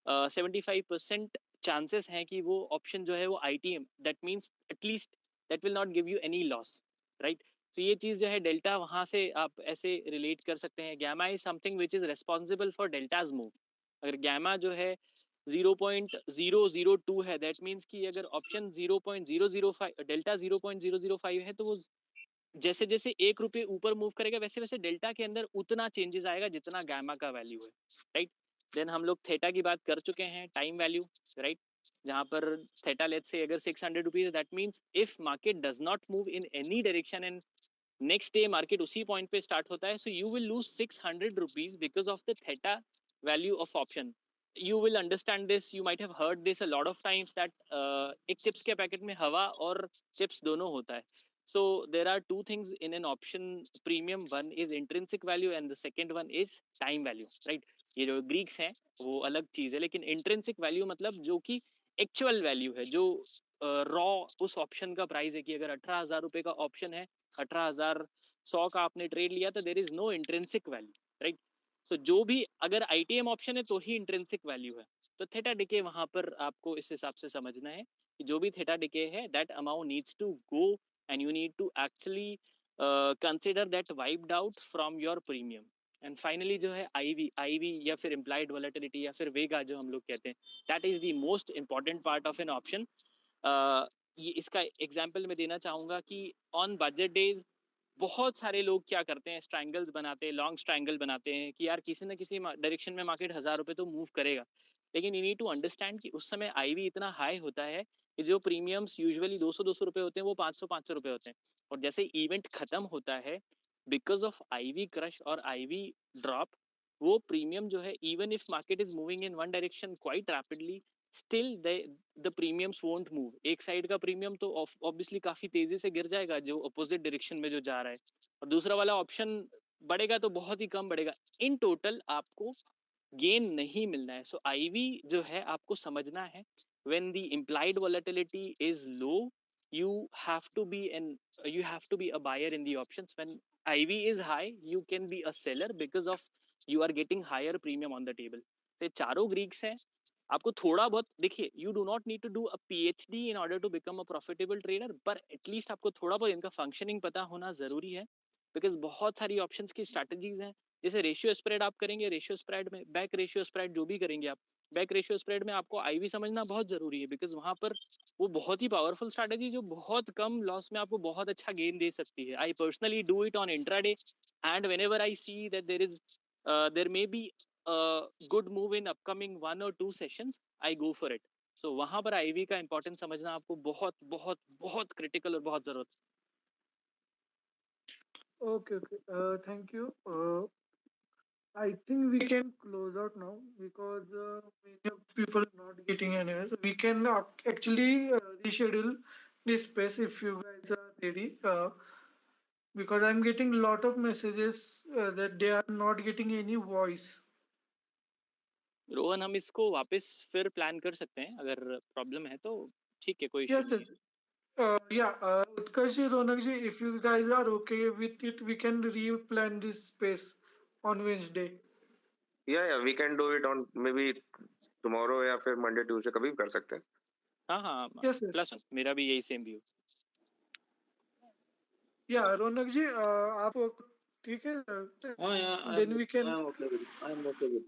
75% chances हैं कि वो option जो है वो ITM, that means at least that will not give you any loss, right? तो ये चीज जो है डेल्टा, वहां से आप ऐसे रिलेट कर सकते हैं. Gamma is something which is responsible for delta's move. अगर गैमा जो है 0.002 है, दैट मीन्स कि अगर ऑप्शन 0.005 डेल्टा 0.005 है, तो वो जैसे जैसे ₹1 ऊपर मूव करेगा वैसे वैसे डेल्टा के अंदर उतना चेंजेस आएगा जितना गैमा का वैल्यू है, राइट. देन हम लोग थीटा की बात कर चुके हैं, टाइम वैल्यू, राइट, जहां पर थीटा लेट्स से अगर ₹600, that means if market does not move in any direction and next day market उसी पॉइंट पे स्टार्ट होता है, so you will lose ₹600 because of the theta value of option. You will understand this, you might have heard this a lot of times that एक chips के packet में हवा और chips दोनों होता है. So there are two things in an option premium. One is intrinsic value and the second one is time value, right? ये जो Greeks हैं वो अलग चीज है, लेकिन intrinsic value मतलब जो कि actual value है, जो raw उस option का प्राइस है. कि अगर 18,000 रुपए का option है, 18,100 का आपने ट्रेड लिया, तो there is no intrinsic value, right? So जो भी अगर ITM option है तो ही intrinsic value है. तो थीटा डिके वहां पर आपको इस हिसाब से समझना है कि जो भी थीटा डिके है, that amount needs to go and you need to actually consider that wiped out from your premium. And finally जो है IV या फिर implied volatility या फिर वेगा जो हम लोग कहते हैं, that is the most important part of an option. ये इसका एग्जाम्पल मैं देना चाहूंगा कि on budget days बहुत सारे लोग क्या करते हैं, स्ट्रैंगल्स बनाते हैं, लॉन्ग स्ट्रैंगल बनाते हैं कि यार किसी ना किसी डायरेक्शन में मार्केट 1,000 रुपए तो मूव करेगा. लेकिन यू नीड टू अंडरस्टैंड कि उस समय आईवी इतना हाई होता है कि जो प्रीमियम्स यूजुअली 200 रुपए होते हैं वो 500 रुपए होते हैं. और जैसे इवेंट खत्म होता है, बिकॉज ऑफ आईवी क्रश और आईवी ड्रॉप, वो प्रीमियम जो है, even if market is moving in one direction quite rapidly, still the premiums won't move. एक साइड का प्रीमियम तो ऑब्वियसली काफी तेजी से गिर जाएगा जो अपोजिट डायरेक्शन में जो जा रहा है, और दूसरा वाला ऑप्शन बढ़ेगा तो बहुत ही कम बढ़ेगा. इन टोटल आपको गेन नहीं मिलना है. सो आईवी जो है आपको समझना है, when the implied volatility is low, you have to be a buyer in the options. When IV is high, you can be a seller because of you are getting higher premium on the table. तो चारों Greeks हैं. आपको थोड़ा बहुत देखिए, you do not need to do a PhD in order to become a profitable trader, पर at least आपको थोड़ा बहुत इनका फंक्शनिंग पता होना जरूरी है. बिकॉज बहुत सारी ऑप्शंस की स्ट्रैटेजीज हैं. जैसे रेशियो स्प्रेड आप करेंगे, रेशियो स्प्रेड में बैक रेशियो स्प्रेड जो भी करेंगे आप, बैक रेशियो स्प्रेड में आपको आईवी समझना बहुत जरूरी है. बिकॉज वहां पर वो बहुत ही पावरफुल स्ट्रैटेजी जो बहुत कम लॉस में आपको बहुत अच्छा गेन दे सकती है. I personally do it on intraday, and whenever I see that there may be good move in upcoming 1 or 2 sessions, I go for it. So वहां पर आईवी का इंपॉर्टेंस समझना आपको बहुत बहुत बहुत क्रिटिकल और बहुत जरूरत है. Okay. Thank you. I think we can close out now because many of people are not getting anywhere. So we can actually reschedule this space if you guys are ready. Because I'm getting a lot of messages that they are not getting any voice. Rohan, हम इसको वापस फिर plan कर सकते हैं अगर problem है तो. ठीक है, कोई इशू Yes, नहीं yes. Utkarsh ji, Ronak ji, if you guys are okay with it, we can replan this space on Wednesday. Yeah, we can do it on maybe tomorrow या फिर Monday, Tuesday, कभी भी कर सकते हैं. हाँ, Yes. Plus मेरा भी यही same view. Yeah, Ronak ji, आप ठीक है? Then we can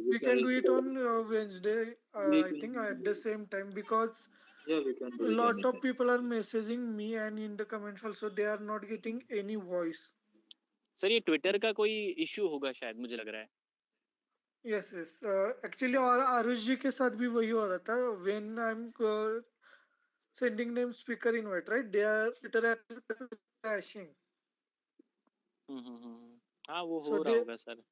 we can do it on Wednesday. I think at the same time because we can a lot of people are messaging me and in the comments also they are not getting any voice. Sir ये Twitter का कोई issue होगा शायद, मुझे लग रहा है. Yes. Actually, और आरुष जी के साथ भी वही हो रहा था. When I'm sending them speaker invite, right? They are Twitter app crashing. हाँ, वो So हो रहा होगा sir.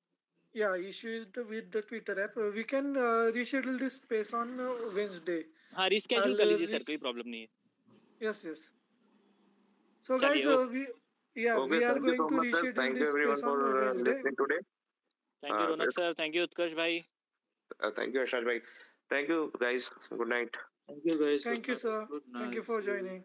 Yeah, issue is with the Twitter app. We can reschedule this space on Wednesday. हाँ, रिस्केड्यूल कर लीजिए सर, कोई प्रॉब्लम नहीं है. Yes. So चलिए, guys, we are Okay, going thank you so to much, sir. reschedule Thank you this everyone space for on Wednesday. listening today. Thank you हाँ, रौनक sir, thank you उत्कर्ष भाई। Thank you आशीष भाई, thank you guys, good night. Thank you guys, Thank you, sir. Thank you for joining.